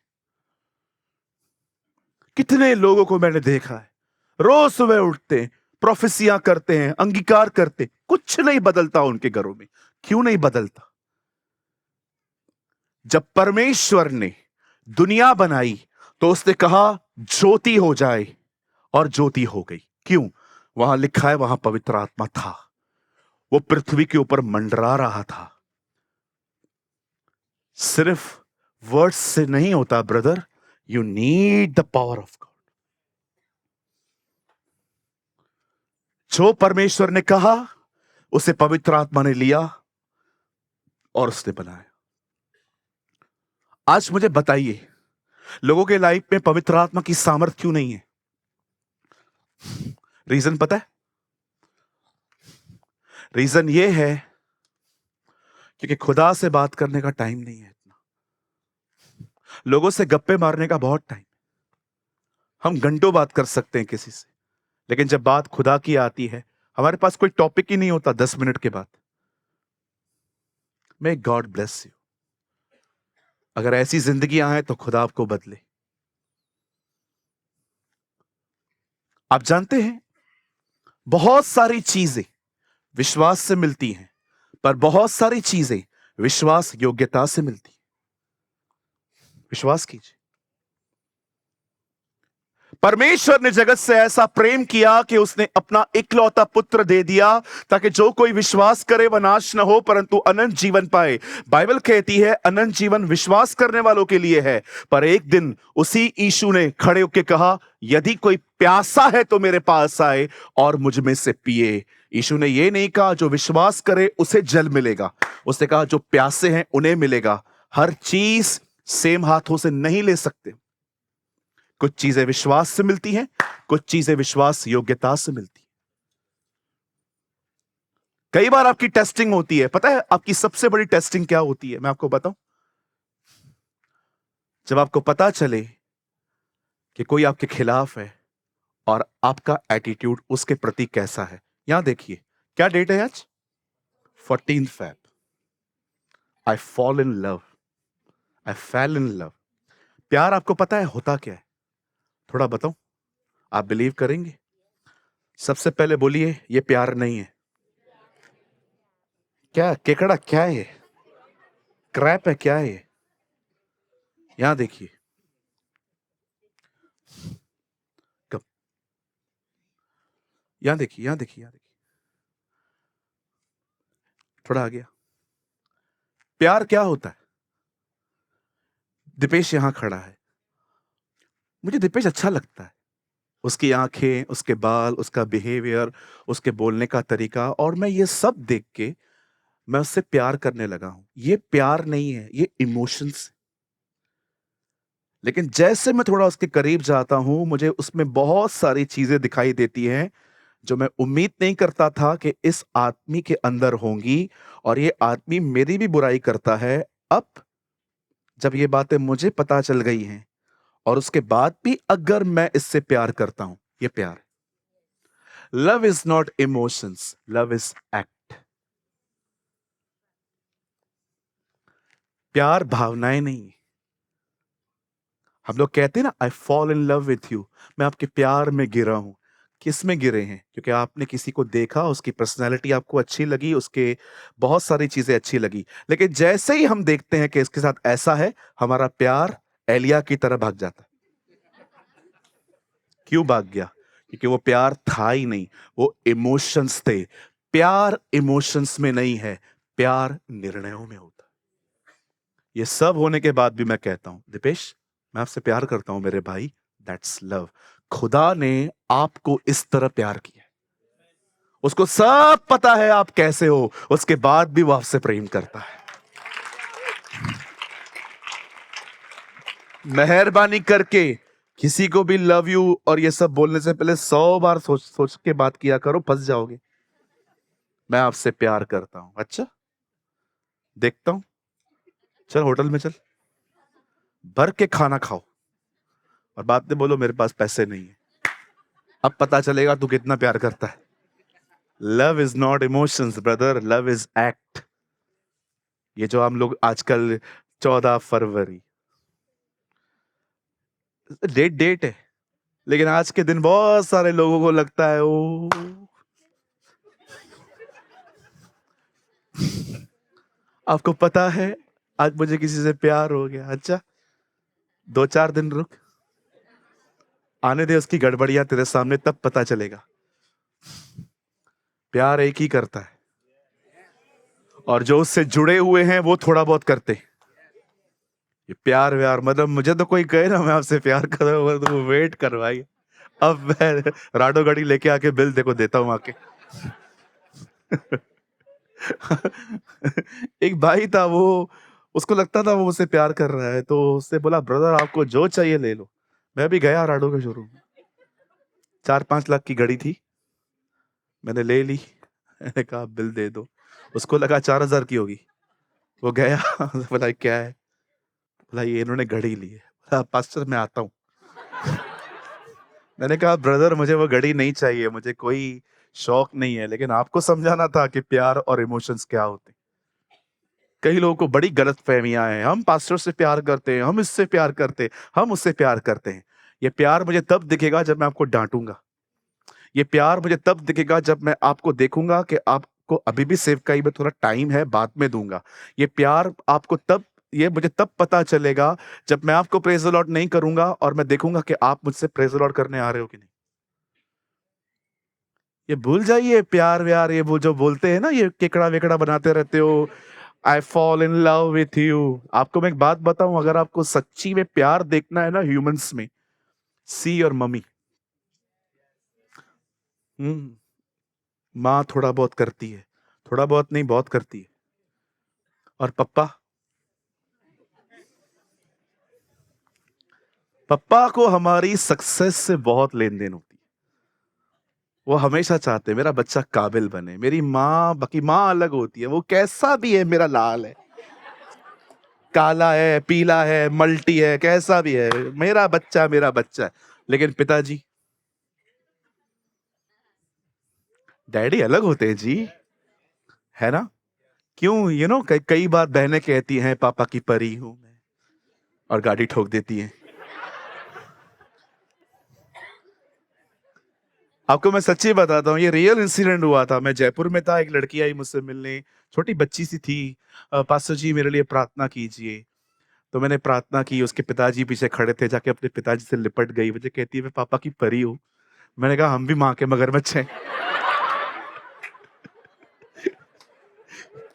कितने लोगों को मैंने देखा है, रोज सुबह उठते हैं, प्रोफेसियां करते हैं, अंगीकार करते, कुछ नहीं बदलता उनके घरों में। क्यों नहीं बदलता? जब परमेश्वर ने दुनिया बनाई तो उसने कहा ज्योति हो जाए, और ज्योति हो गई। क्यों? वहां लिखा है, वहां पवित्र आत्मा था, वो पृथ्वी के ऊपर मंडरा रहा था। सिर्फ वर्ड्स से नहीं होता brother, you need the power of God. जो परमेश्वर ने कहा उसे पवित्र आत्मा ने लिया और उसने बनाया। आज मुझे बताइए, लोगों के लाइफ में पवित्र आत्मा की सामर्थ क्यों नहीं है? रीजन पता है? रीजन ये है क्योंकि खुदा से बात करने का टाइम नहीं है इतना। लोगों से गप्पे मारने का बहुत टाइम। हम घंटों बात कर सकते हैं किसी से, लेकिन जब बात खुदा की आती है, हमारे पास कोई टॉपिक ही नहीं होता 10 मिनट के बाद। May God bless you. अगर ऐसी जिंदगी आए तो खुदा आपको बदले। आप जानते हैं, बहुत सारी चीजें विश्वास से मिलती हैं, पर बहुत सारी चीजें विश्वास योग्यता से मिलती हैं। विश्वास कीजिए, परमेश्वर ने जगत से ऐसा प्रेम किया कि उसने अपना इकलौता पुत्र दे दिया, ताकि जो कोई विश्वास करे वह नाश न हो परंतु अनंत जीवन पाए। बाइबल कहती है अनंत जीवन विश्वास करने वालों के लिए है। पर एक दिन उसी यीशु ने खड़े होकर कहा, यदि कोई प्यासा है तो मेरे पास आए और मुझ में से पिए। यीशु ने यह नहीं कहा जो विश्वास करे उसे जल मिलेगा, उसने कहा जो प्यासे हैं उन्हें मिलेगा। हर चीज सेम हाथों से नहीं ले सकते। कुछ चीजें विश्वास से मिलती हैं, कुछ चीजें विश्वास योग्यता से मिलती हैं। कई बार आपकी टेस्टिंग होती है। पता है आपकी सबसे बड़ी टेस्टिंग क्या होती है? मैं आपको बताऊं, जब आपको पता चले कि कोई आपके खिलाफ है और आपका एटीट्यूड उसके प्रति कैसा है। यहां देखिए, क्या डेट है आज? 14 Feb। I fall in love, I fail in love. प्यार आपको पता है होता क्या है? थोड़ा बताऊं, आप बिलीव करेंगे? सबसे पहले बोलिए, ये प्यार नहीं है। क्या केकड़ा, क्या है ये? क्रैप है, क्या है ये? यहां देखिए, कब, यहां देखिए, यहां देखिए, यहां देखिए, थोड़ा आ गया। प्यार क्या होता है? दीपेश यहां खड़ा है, मुझे दीपेश अच्छा लगता है, उसकी आंखें, उसके बाल, उसका बिहेवियर, उसके बोलने का तरीका, और मैं ये सब देख के मैं उससे प्यार करने लगा हूं। ये प्यार नहीं है, ये इमोशंस। लेकिन जैसे मैं थोड़ा उसके करीब जाता हूं, मुझे उसमें बहुत सारी चीजें दिखाई देती हैं जो मैं उम्मीद नहीं करता था कि इस आदमी के अंदर होंगी, और ये आदमी मेरी भी बुराई करता है। अब जब ये बातें मुझे पता चल गई हैं और उसके बाद भी अगर मैं इससे प्यार करता हूं, ये प्यार है। Love is not emotions, love is act. प्यार भावनाएं नहीं है। हम लोग कहते हैं ना, I fall in love with you, मैं आपके प्यार में गिरा हूं। किस में गिरे हैं? क्योंकि आपने किसी को देखा, उसकी पर्सनैलिटी आपको अच्छी लगी, उसके बहुत सारी चीजें अच्छी लगी, लेकिन जैसे ही हम देखते हैं कि इसके साथ ऐसा है, हमारा प्यार एलिया की तरह भाग जाता है। क्यों भाग गया? क्योंकि वो प्यार था ही नहीं, वो इमोशंस थे। प्यार इमोशंस में नहीं है, प्यार निर्णयों में होता है। ये सब होने के बाद भी मैं कहता हूं, दीपेश मैं आपसे प्यार करता हूं मेरे भाई, दैट्स लव। खुदा ने आपको इस तरह प्यार किया, उसको सब पता है आप कैसे हो, उसके बाद भी वो आपसे प्रेम करता है। मेहरबानी करके किसी को भी लव यू और ये सब बोलने से पहले 100 बार सोच सोच के बात किया करो, फंस जाओगे। मैं आपसे प्यार करता हूं। अच्छा, देखता हूं, चल होटल में चल, भर के खाना खाओ और बाद में बोलो मेरे पास पैसे नहीं है। अब पता चलेगा तू कितना प्यार करता है। Love is not emotions brother, love is act. ये जो हम लोग आजकल 14 फरवरी डेट है, लेकिन आज के दिन बहुत सारे लोगों को लगता है ओ, आपको पता है आज मुझे किसी से प्यार हो गया। अच्छा, 2-4 दिन रुक, आने दे उसकी गड़बड़ियां तेरे सामने, तब पता चलेगा। प्यार एक ही करता है, और जो उससे जुड़े हुए हैं वो थोड़ा बहुत करते हैं। ये प्यार व्यार मतलब, मुझे तो कोई कहे ना मैं आपसे प्यार कर रहा हूं तो वेट कर भाई। अब मैं राडो गाड़ी लेके आके बिल देखो देता हूं आके। एक भाई था, वो उसको लगता था वो मुझसे प्यार कर रहा है, तो उससे बोला ब्रदर आपको जो चाहिए ले लो। मैं भी गया राडो के शोरूम, 4-5 लाख की घड़ी थी, मैंने ले ली। मैंने कहा बिल दे दो, उसको लगा 4,000 की होगी। वो गया बोला क्या है? बोला ये इन्होंने घड़ी ली है। बोला पास्टर मैं आता हूँ। मैंने कहा ब्रदर मुझे वो घड़ी नहीं चाहिए, मुझे कोई शौक नहीं है, लेकिन आपको समझाना था कि प्यार और इमोशंस क्या होते हैं। कई लोगों को बड़ी गलत फहमियां हैं, हम पास्टर से प्यार करते हैं, हम इससे प्यार करते हैं, हम उससे प्यार करते हैं। ये प्यार मुझे तब दिखेगा जब मैं आपको डांटूंगा। ये प्यार मुझे तब दिखेगा जब मैं आपको देखूंगा कि आप आपको अभी भी सेवकाई में थोड़ा टाइम है, बाद में दूंगा। ये प्यार आपको तब, ये मुझे तब पता चलेगा जब मैं आपको प्रेज द लॉर्ड नहीं करूंगा और मैं देखूंगा कि आप मुझसे प्रेज द लॉर्ड करने आ रहे हो कि नहीं। ये भूल जाइए प्यार व्यार, ये वो जो बोलते हैं ना, ये केकड़ा वेकड़ा बनाते रहते हो, I fall in love with you. आपको मैं एक बात बताऊं, अगर आपको सच्ची में प्यार देखना है ना ह्यूमंस में, सी और मम्मी। माँ थोड़ा बहुत करती है, थोड़ा बहुत नहीं बहुत करती है, और पप्पा, पप्पा को हमारी सक्सेस से बहुत लेन देन होती है। वो हमेशा चाहते हैं मेरा बच्चा काबिल बने। मेरी माँ, बाकी माँ अलग होती है, वो कैसा भी है, मेरा लाल है, काला है, पीला है, मल्टी है, कैसा भी है, मेरा बच्चा मेरा बच्चा है। लेकिन पिताजी, डैडी अलग होते हैं जी, है ना? क्यों? कई बार बहनें कहती हैं पापा की परी हूं मैं, और गाड़ी ठोक देती हैं। आपको मैं सच्ची बताता हूँ, ये रियल इंसिडेंट हुआ था। मैं जयपुर में था, एक लड़की आई मुझसे मिलने, छोटी बच्ची सी थी। पास्टर जी मेरे लिए प्रार्थना कीजिए। तो मैंने प्रार्थना की, उसके पिताजी पीछे खड़े थे, जाके अपने पिताजी से लिपट गई, मुझे कहती है मैं पापा की परी हूँ। मैंने कहा हम भी माँ के मगरमच्छ हैं।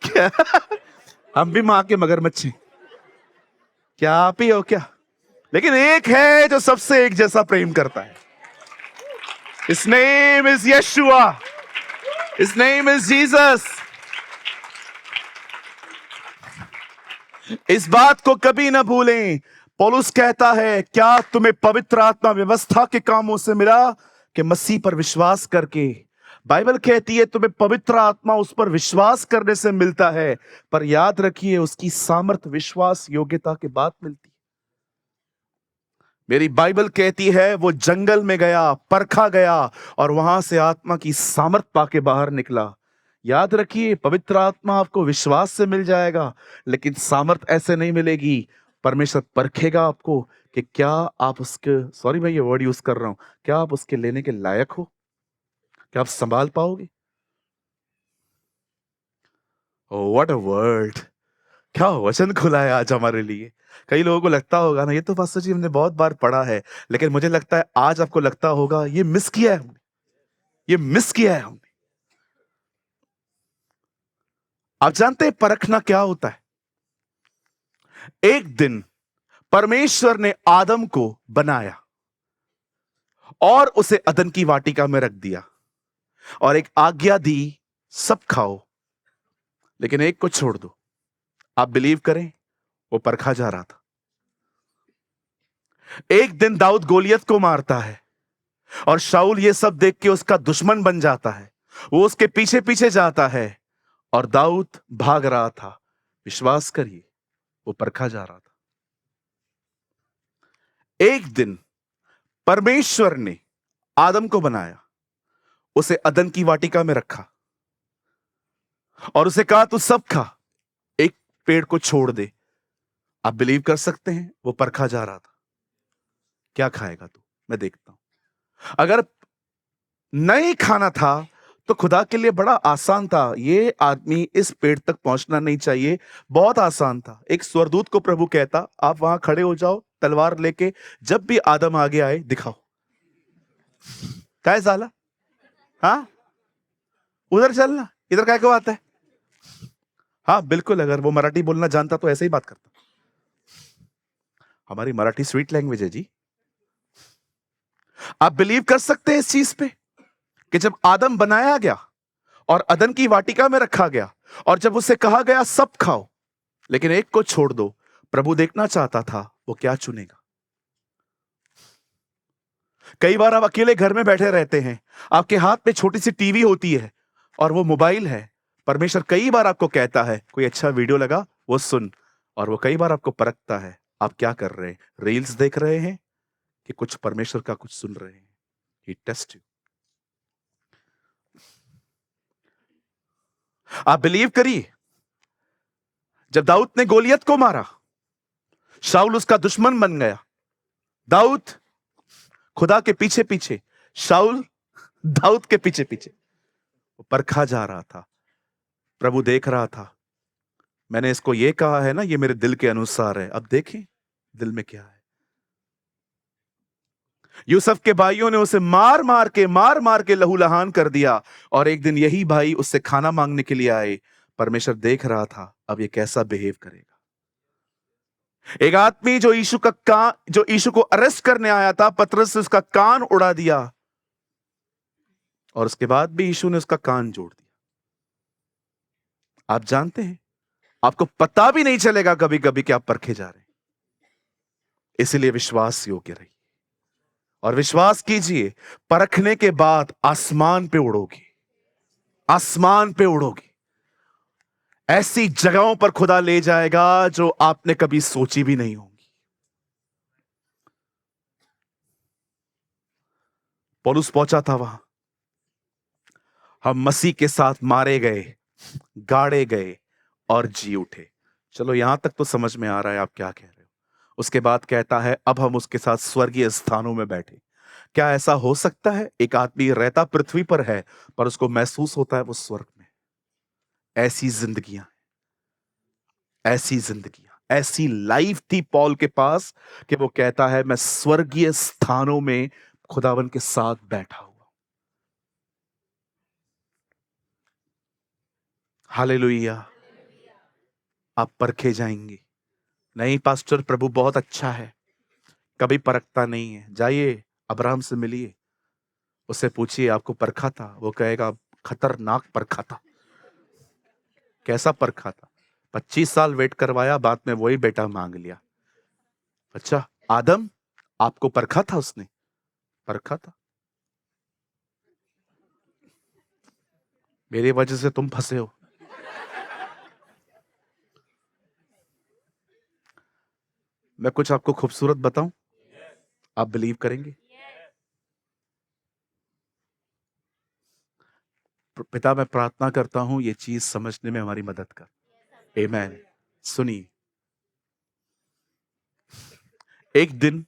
क्या? हम भी माँ के मगरमच्छ हैं क्या? आप ही हो क्या? लेकिन एक है जो सबसे एक जैसा प्रेम करता है। His name is Yeshua. His name is Jesus. इस बात को कभी ना भूलें। पौलुस कहता है, क्या तुम्हें पवित्र आत्मा व्यवस्था के कामों से मिला कि मसीह पर विश्वास करके? बाइबल कहती है तुम्हें पवित्र आत्मा उस पर विश्वास करने से मिलता है, पर याद रखिए उसकी सामर्थ विश्वास योग्यता के बाद मिलती है। मेरी बाइबल कहती है वो जंगल में गया, परखा गया, और वहां से आत्मा की सामर्थ पाके बाहर निकला। याद रखिए पवित्र आत्मा आपको विश्वास से मिल जाएगा, लेकिन सामर्थ ऐसे नहीं मिलेगी। परमेश्वर परखेगा आपको कि क्या आप उसके, सॉरी मैं ये वर्ड यूज कर रहा हूं, क्या आप उसके लेने के लायक हो, क्या आप संभाल पाओगे? ओह व्हाट अ वर्ड, क्या वचन खुला है आज हमारे लिए। कई लोगों को लगता होगा ना ये तो पास्टर जी हमने बहुत बार पढ़ा है, लेकिन मुझे लगता है आज आपको लगता होगा ये मिस किया है हमने, ये मिस किया है हमने। आप जानते हैं परखना क्या होता है? एक दिन परमेश्वर ने आदम को बनाया और उसे अदन की वाटिका में रख दिया और एक आज्ञा दी, सब खाओ लेकिन एक को छोड़ दो। आप बिलीव करें, वो परखा जा रहा था। एक दिन दाऊद गोलियत को मारता है और शाऊल ये सब देख के उसका दुश्मन बन जाता है। वो उसके पीछे पीछे जाता है और दाऊद भाग रहा था। विश्वास करिए वो परखा जा रहा था। एक दिन परमेश्वर ने आदम को बनाया, उसे अदन की वाटिका में रखा और उसे कहा तू सब खा, एक पेड़ को छोड़ दे। आप बिलीव कर सकते हैं वो परखा जा रहा था। क्या खाएगा तू, मैं देखता हूं। अगर नहीं खाना था तो खुदा के लिए बड़ा आसान था, ये आदमी इस पेड़ तक पहुंचना नहीं चाहिए, बहुत आसान था। एक स्वरदूत को प्रभु कहता आप वहां खड़े हो जाओ तलवार लेके, जब भी आदम आगे आए दिखाओ। क्या साला, हाँ उधर चलना, इधर क्या क्यों आता है? हाँ बिल्कुल, अगर वो मराठी बोलना जानता तो ऐसे ही बात करता। हमारी मराठी स्वीट लैंग्वेज है जी। आप बिलीव कर सकते हैं इस चीज पे कि जब आदम बनाया गया और अदन की वाटिका में रखा गया और जब उसे कहा गया सब खाओ लेकिन एक को छोड़ दो, प्रभु देखना चाहता था वो क्या चुनेगा। कई बार आप अकेले घर में बैठे रहते हैं, आपके हाथ में छोटी सी टीवी होती है और वो मोबाइल है। परमेश्वर कई बार आपको कहता है कोई अच्छा वीडियो लगा वो सुन, और वो कई बार आपको परखता है आप क्या कर रहे हैं, रील्स देख रहे हैं कि कुछ परमेश्वर का कुछ सुन रहे हैं। He tests you. आप बिलीव करिए, जब दाऊद ने गोलियत को मारा, शाऊल उसका दुश्मन बन गया। दाऊद खुदा के पीछे पीछे, शाऊल दाऊद के पीछे पीछे, वो परखा जा रहा था। प्रभु देख रहा था, मैंने इसको ये कहा है ना, ये मेरे दिल के अनुसार है, अब देखें दिल में क्या है। यूसुफ के भाइयों ने उसे मार मार के लहूलुहान कर दिया, और एक दिन यही भाई उससे खाना मांगने के लिए आए। परमेश्वर देख रहा था अब ये कैसा बिहेव करेगा। एक आदमी जो यीशु को अरेस्ट करने आया था, पतरस से उसका कान उड़ा दिया, और उसके बाद भी यीशु ने उसका कान जोड़ दिया। आप जानते हैं, आपको पता भी नहीं चलेगा कभी कभी कि आप परखे जा रहे हैं। इसीलिए विश्वास योग्य रहिए, और विश्वास कीजिए, परखने के बाद आसमान पे उड़ोगे, आसमान पे उड़ोगे। ऐसी जगहों पर खुदा ले जाएगा जो आपने कभी सोची भी नहीं होंगी। पौलुस पहुंचा था वहां, हम मसीह के साथ मारे गए, गाड़े गए और जी उठे। चलो यहां तक तो समझ में आ रहा है आप क्या कह रहे हो। उसके बाद कहता है अब हम उसके साथ स्वर्गीय स्थानों में बैठे। क्या ऐसा हो सकता है? एक आदमी रहता पृथ्वी पर है, पर उसको महसूस होता है वो स्वर्ग में। ऐसी जिंदगियां, ऐसी जिंदगियां, ऐसी लाइफ थी पौल के पास कि वो कहता है मैं स्वर्गीय स्थानों में खुदावन के साथ बैठा हुआ। हालेलुया। आप परखे जाएंगे। नहीं पास्टर, प्रभु बहुत अच्छा है, कभी परखता नहीं है। जाइए अब्राहम से मिलिए, उससे पूछिए आपको परखा था? वो कहेगा खतरनाक परखा था। कैसा परखा था? 25 साल वेट करवाया, बाद में वही बेटा मांग लिया। अच्छा, आदम आपको परखा था? उसने परखा था। मेरी वजह से तुम फंसे हो। मैं कुछ आपको खूबसूरत बताऊं, आप बिलीव करेंगे? पिता, मैं प्रार्थना करता हूं ये चीज समझने में हमारी मदद कर। आमेन। सुनिए, एक दिन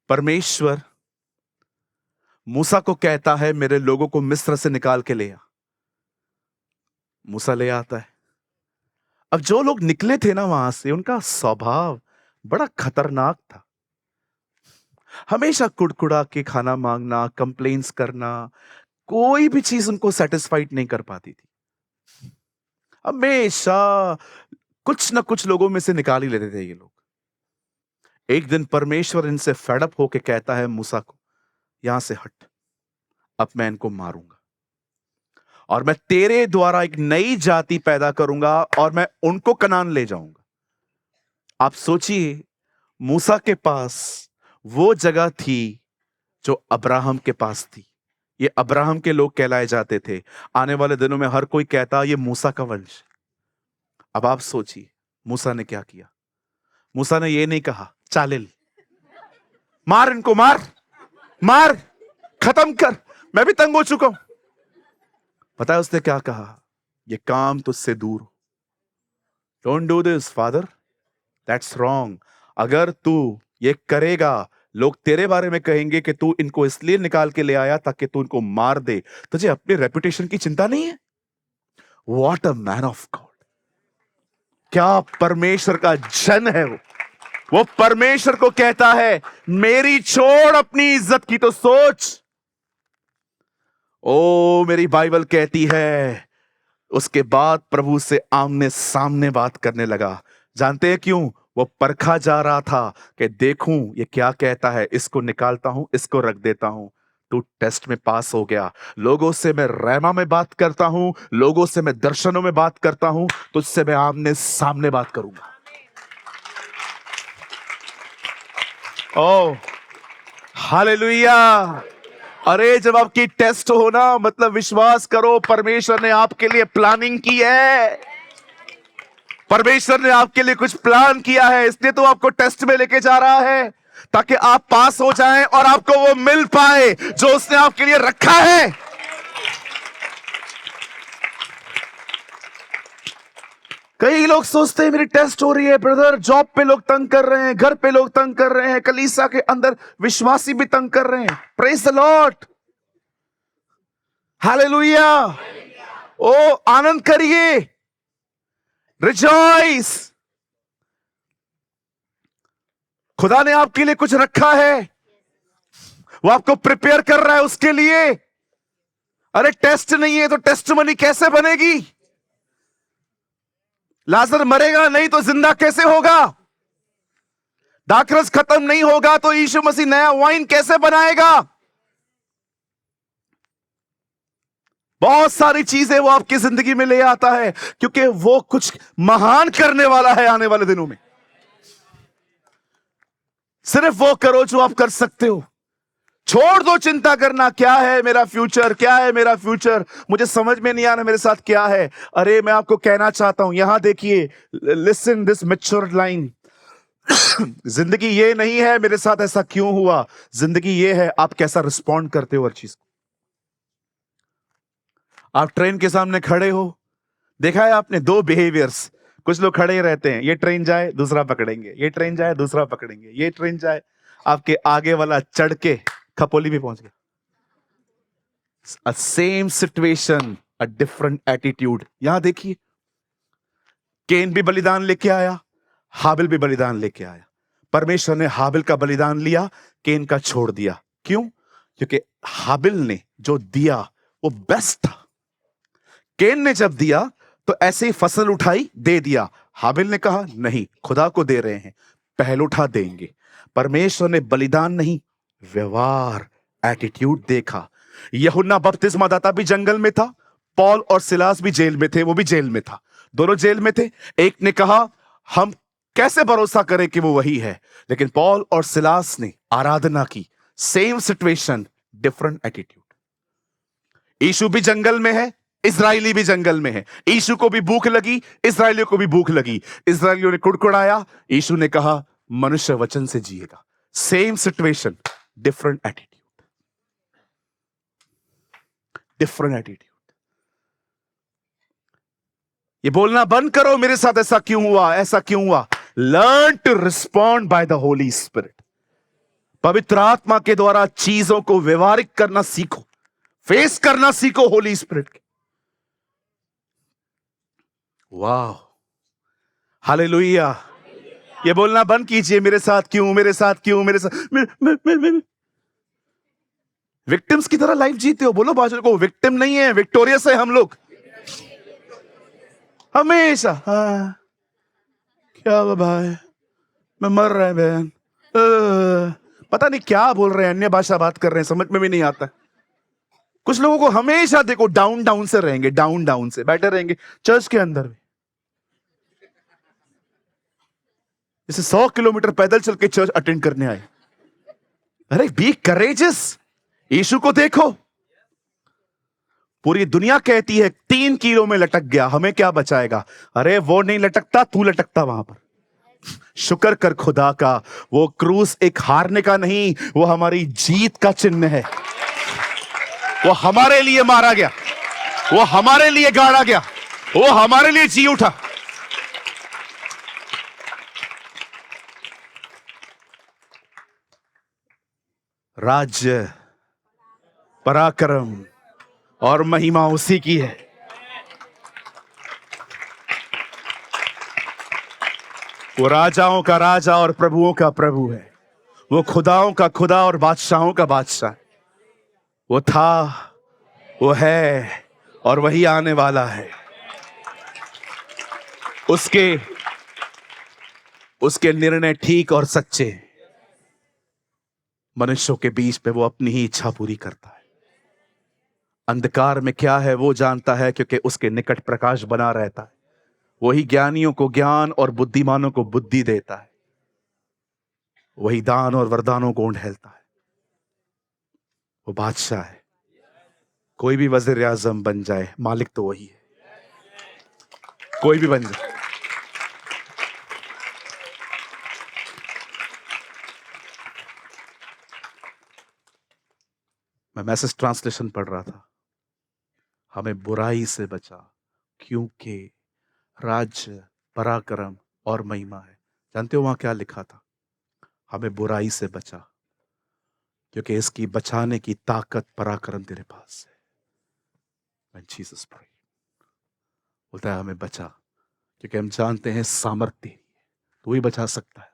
परमेश्वर मूसा को कहता है मेरे लोगों को मिस्र से निकाल के ले आ। मूसा ले आता है। अब जो लोग निकले थे ना वहां से, उनका स्वभाव बड़ा खतरनाक था। हमेशा कुड़कुड़ा के खाना मांगना, कंप्लेंट्स करना, कोई भी चीज उनको सेटिस्फाइड नहीं कर पाती थी। हमेशा कुछ ना कुछ लोगों में से निकाल ही लेते थे ये लोग। एक दिन परमेश्वर इनसे फेडअप होके कहता है मूसा को, यहां से हट, अब मैं इनको मारूंगा और मैं तेरे द्वारा एक नई जाति पैदा करूंगा और मैं उनको कनान ले जाऊंगा। आप सोचिए, मूसा के पास वो जगह थी जो अब्राहम के पास थी। ये अब्राहम के लोग कहलाए जाते थे। आने वाले दिनों में हर कोई कहता ये मूसा का वंश। अब आप सोचिए मूसा ने क्या किया। मूसा ने ये नहीं कहा चालिल मार, इनको मार मार, खत्म कर, मैं भी तंग हो चुका हूं। पता है उसने क्या कहा? ये काम तुझसे दूर हो। Don't do this father, that's wrong. अगर तू ये करेगा, लोग तेरे बारे में कहेंगे कि तू इनको इसलिए निकाल के ले आया ताकि तू इनको मार दे। तुझे अपने रेपुटेशन की चिंता नहीं है? What a man of God. क्या परमेश्वर का जन है वो परमेश्वर को कहता है मेरी छोड़ अपनी इज्जत की तो सोच। ओ मेरी बाइबल कहती है उसके बाद प्रभु से आमने सामने बात करने लगा। जानते हैं क्यों? वो परखा जा रहा था कि देखूं ये क्या कहता है, इसको निकालता हूं, इसको रख देता हूं। तू टेस्ट में पास हो गया। लोगों से मैं रैमा में बात करता हूं, लोगों से मैं दर्शनों में बात करता हूं, तुझसे मैं आमने सामने बात करूंगा। ओ हालेलुया। अरे जब आपकी टेस्ट हो ना, मतलब विश्वास करो परमेश्वर ने आपके लिए प्लानिंग की है। परमेश्वर ने आपके लिए कुछ प्लान किया है, इसलिए तो आपको टेस्ट में लेके जा रहा है ताकि आप पास हो जाएं और आपको वो मिल पाए जो उसने आपके लिए रखा है। कई लोग सोचते हैं मेरी टेस्ट हो रही है ब्रदर, जॉब पे लोग तंग कर रहे हैं, घर पे लोग तंग कर रहे हैं, कलीसिया के अंदर विश्वासी भी तंग कर रहे हैं। Praise the Lord, hallelujah. ओ आनंद करिए, रिजॉइस। खुदा ने आपके लिए कुछ रखा है, वो आपको प्रिपेयर कर रहा है उसके लिए। अरे टेस्ट नहीं है तो टेस्टमनी कैसे बनेगी? लाजर मरेगा नहीं तो जिंदा कैसे होगा? दाखरस खत्म नहीं होगा तो यीशु मसीह नया वाइन कैसे बनाएगा? बहुत सारी चीजें वो आपकी जिंदगी में ले आता है, क्योंकि वो कुछ महान करने वाला है आने वाले दिनों में। सिर्फ वो करो जो आप कर सकते हो। छोड़ दो चिंता करना, क्या है मेरा फ्यूचर, क्या है मेरा फ्यूचर, मुझे समझ में नहीं आ रहा मेरे साथ क्या है। अरे मैं आपको कहना चाहता हूं, यहां देखिए, लिसन दिस मैच्योर लाइन। जिंदगी ये नहीं है मेरे साथ ऐसा क्यों हुआ, जिंदगी ये है आप कैसा रिस्पॉन्ड करते हो हर चीज को। आप ट्रेन के सामने खड़े हो, देखा है आपने दो बिहेवियर्स। कुछ लोग खड़े ही रहते हैं, ये ट्रेन जाए दूसरा पकड़ेंगे, ये ट्रेन जाए दूसरा पकड़ेंगे, ये ट्रेन जाए, आपके आगे वाला चढ़ के खपोली भी पहुंच गया। अ same situation, a different attitude. यहां देखिए, केन भी बलिदान लेके आया, हाबिल भी बलिदान लेके आया। परमेश्वर ने हाबिल का बलिदान लिया, केन का छोड़ दिया। क्यों? क्योंकि हाबिल ने जो दिया वो बेस्ट था। केन ने जब दिया तो ऐसे ही फसल उठाई दे दिया। हाबिल ने कहा नहीं, खुदा को दे रहे हैं, पहलुठा देंगे। परमेश्वर ने बलिदान नहीं, व्यवहार, एटीट्यूड देखा। यूहन्ना बपतिस्मादाता भी जंगल में था, पौल और सिलास भी जेल में थे, वो भी जेल में था, दोनों जेल में थे। एक ने कहा हम कैसे भरोसा करें कि वो वही है, लेकिन पौल और सिलास ने आराधना की। Same situation, different attitude. यीशु भी जंगल में है, इजराइली भी जंगल में है। यीशु को भी भूख लगी, इजराइलियों को भी भूख लगी। इजराइलियों ने कुड़कुड़ाया, यीशु ने कहा मनुष्य वचन से जिएगा। Same situation, different attitude, different attitude. ये बोलना बंद करो मेरे साथ ऐसा क्यों हुआ, ऐसा क्यों हुआ। Learn to respond by the Holy Spirit. पवित्र आत्मा के द्वारा चीजों को व्यवहारिक करना सीखो, फेस करना सीखो होली स्पिरिट के। वाह, हालेलुया। ये बोलना बंद कीजिए मेरे साथ क्यों, मेरे साथ क्यों, मेरे साथ। विक्टिम्स की तरह लाइफ जीते हो। बोलो बाजू को, विक्टिम नहीं है, विक्टोरियस है हम लोग हमेशा। हाँ क्या भाई, मैं मर रहा है बहन, पता नहीं क्या बोल रहे हैं, अन्य भाषा बात कर रहे हैं, समझ में भी नहीं आता। कुछ लोगों को हमेशा देखो डाउन डाउन से रहेंगे, डाउन डाउन से बैठे रहेंगे चर्च के अंदर भी, जैसे 100 किलोमीटर पैदल चल के चर्च अटेंड करने आए। अरे बी करेजस, यीशु को देखो। पूरी दुनिया कहती है 3 किलो में लटक गया, हमें क्या बचाएगा। अरे वो नहीं लटकता, तू लटकता वहां पर। शुक्र कर खुदा का, वो क्रूस एक हारने का नहीं, वो हमारी जीत का चिन्ह है। वो हमारे लिए मारा गया, वो हमारे लिए गाड़ा गया, वो हमारे लिए जी उठा। राज्य, पराक्रम और महिमा उसी की है। वो राजाओं का राजा और प्रभुओं का प्रभु है। वो खुदाओं का खुदा और बादशाहों का बादशाह। वो था, वो है और वही आने वाला है। उसके निर्णय ठीक और सच्चे। मनुष्यों के बीच में वो अपनी ही इच्छा पूरी करता है। अंधकार में क्या है वो जानता है, क्योंकि उसके निकट प्रकाश बना रहता है। वही ज्ञानियों को ज्ञान और बुद्धिमानों को बुद्धि देता है। वही दान और वरदानों को ढेलता है। वो बादशाह है। कोई भी वज़ीर आज़म बन जाए, मालिक तो वही है। कोई भी बन जाए। मैं मैसेज ट्रांसलेशन पढ़ रहा था, हमें बुराई से बचा, क्योंकि राज्य, पराक्रम और महिमा है। जानते हो वहां क्या लिखा था? हमें बुराई से बचा, क्योंकि इसकी बचाने की ताकत, पराक्रम तेरे पास है। When Jesus prayed, बोलता है हमें बचा, क्योंकि हम जानते हैं सामर्थ्य तेरी है, तू ही बचा सकता है।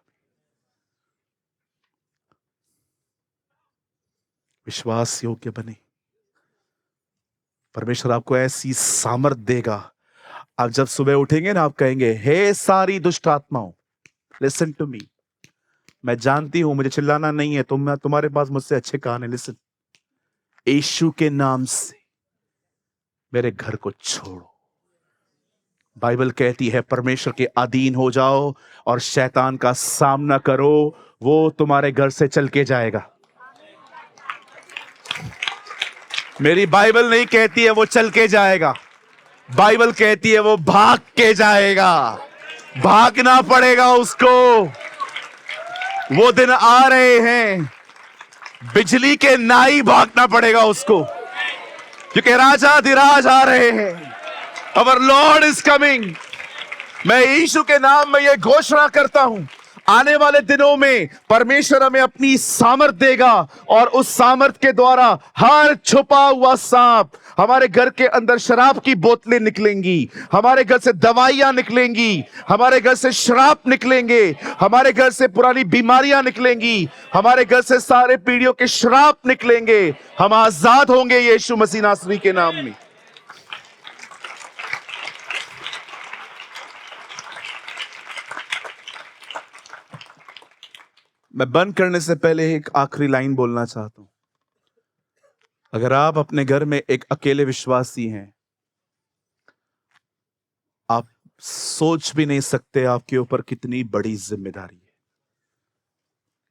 विश्वास योग्य बने, परमेश्वर आपको ऐसी सामर्थ देगा। आप जब सुबह उठेंगे ना, आप कहेंगे हे सारी दुष्ट आत्माओं, लिसन टू मी। मैं जानती हूं मुझे चिल्लाना नहीं है, तुम्हारे पास मुझसे अच्छे कान है। लिसन, यीशु के नाम से मेरे घर को छोड़ो। बाइबल कहती है परमेश्वर के अधीन हो जाओ और शैतान का सामना करो, वो तुम्हारे घर से चल के जाएगा। मेरी बाइबल नहीं कहती है वो चल के जाएगा, बाइबल कहती है वो भाग के जाएगा। भागना पड़ेगा उसको। वो दिन आ रहे हैं, बिजली के नाई भागना पड़ेगा उसको, क्योंकि राजाधिराज आ रहे हैं। अवर लॉर्ड इज कमिंग। मैं यीशु के नाम में यह घोषणा करता हूं, आने वाले दिनों में परमेश्वर हमें अपनी सामर्थ देगा, और उस सामर्थ के द्वारा हर छुपा हुआ सांप, हमारे घर के अंदर शराब की बोतलें निकलेंगी, हमारे घर से दवाइयां निकलेंगी, हमारे घर से श्राप निकलेंगे, हमारे घर से पुरानी बीमारियां निकलेंगी, हमारे घर से सारे पीढ़ियों के श्राप निकलेंगे। हम आजाद होंगे यीशु मसीह नासरी के नाम में। मैं बंद करने से पहले एक आखिरी लाइन बोलना चाहता हूं। अगर आप अपने घर में एक अकेले विश्वासी हैं, आप सोच भी नहीं सकते आपके ऊपर कितनी बड़ी जिम्मेदारी है।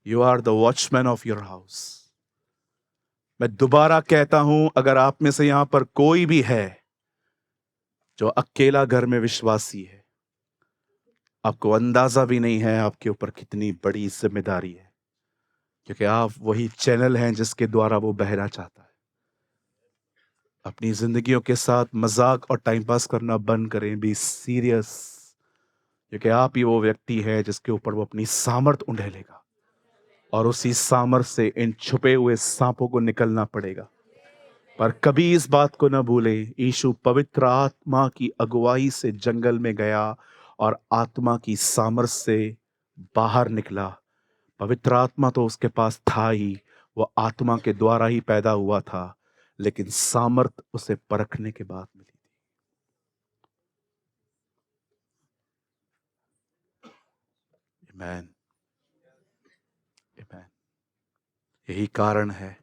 You are the watchman of your house. मैं दोबारा कहता हूं, अगर आप में से यहां पर कोई भी है जो अकेला घर में विश्वासी है, आपको अंदाजा भी नहीं है आपके ऊपर कितनी बड़ी जिम्मेदारी है, क्योंकि आप वही चैनल हैं जिसके द्वारा वो बहना चाहता है। अपनी जिंदगियों के साथ मजाक और टाइम पास करना बंद करें, बी सीरियस, क्योंकि आप ही वो व्यक्ति है जिसके ऊपर वो अपनी सामर्थ उंडेलेगा, और उसी सामर्थ से इन छुपे हुए सांपों को निकलना पड़ेगा। पर कभी इस बात को न भूलें, यीशु पवित्र आत्मा की अगुवाई से जंगल में गया और आत्मा की सामर्थ से बाहर निकला। पवित्र आत्मा तो उसके पास था ही, वो आत्मा के द्वारा ही पैदा हुआ था, लेकिन सामर्थ उसे परखने के बाद मिली थी। आमीन, आमीन। यही कारण है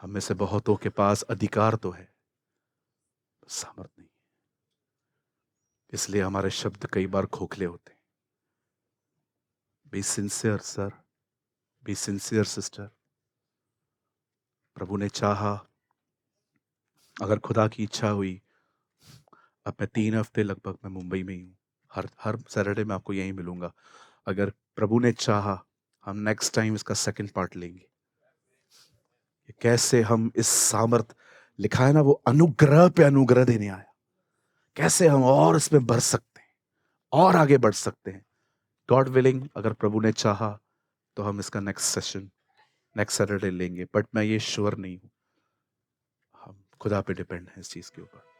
हम में से बहुतों के पास अधिकार तो है, सामर्थ नहीं। इसलिए हमारे शब्द कई बार खोखले होते हैं। Be sincere sir, be sincere sister. प्रभु ने चाहा, अगर खुदा की इच्छा हुई, अब मैं 3 हफ्ते लगभग मैं मुंबई में ही हूँ, हर सैटरडे में आपको यहीं मिलूंगा। अगर प्रभु ने चाहा, हम नेक्स्ट टाइम इसका सेकंड पार्ट लेंगे, कैसे हम इस सामर्थ, लिखा है ना वो अनुग्रह पे अनुग्रह देने आया, कैसे हम और इसमें बढ़ सकते हैं और आगे बढ़ सकते हैं। गॉड विलिंग, अगर प्रभु ने चाहा तो हम इसका नेक्स्ट सेशन नेक्स्ट सैटरडे लेंगे, बट मैं ये श्योर नहीं हूं। हम खुदा पे डिपेंड हैं इस चीज के ऊपर।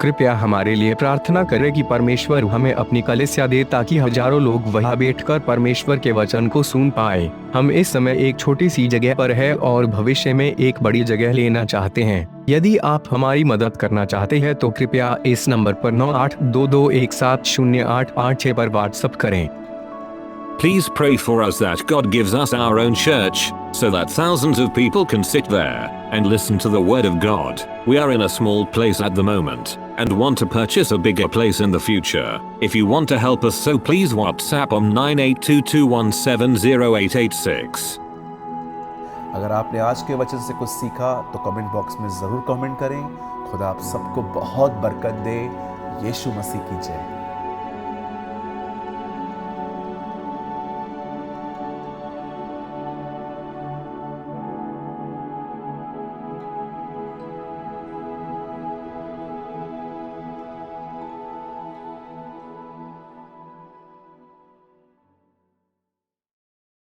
कृपया हमारे लिए प्रार्थना करें कि परमेश्वर हमें अपनी कलीसिया दे, ताकि हजारों लोग वहां बैठकर परमेश्वर के वचन को सुन पाए। हम इस समय एक छोटी सी जगह पर है और भविष्य में एक बड़ी जगह लेना चाहते हैं। यदि आप हमारी मदद करना चाहते हैं तो कृपया इस नंबर पर 9822170886 पर व्हाट्सएप करें। Please pray for us that God gives us our own church, so that thousands of people can sit there and listen to the word of God. We are in a small place at the moment and want to purchase a bigger place in the future. If you want to help us, so please WhatsApp on 9822170886. अगर आपने आज के वचन से कुछ सीखा तो comment box में ज़रूर कमेंट करें। खुदा आप सबको बहुत बरकत दे। यीशु मसीह की जय।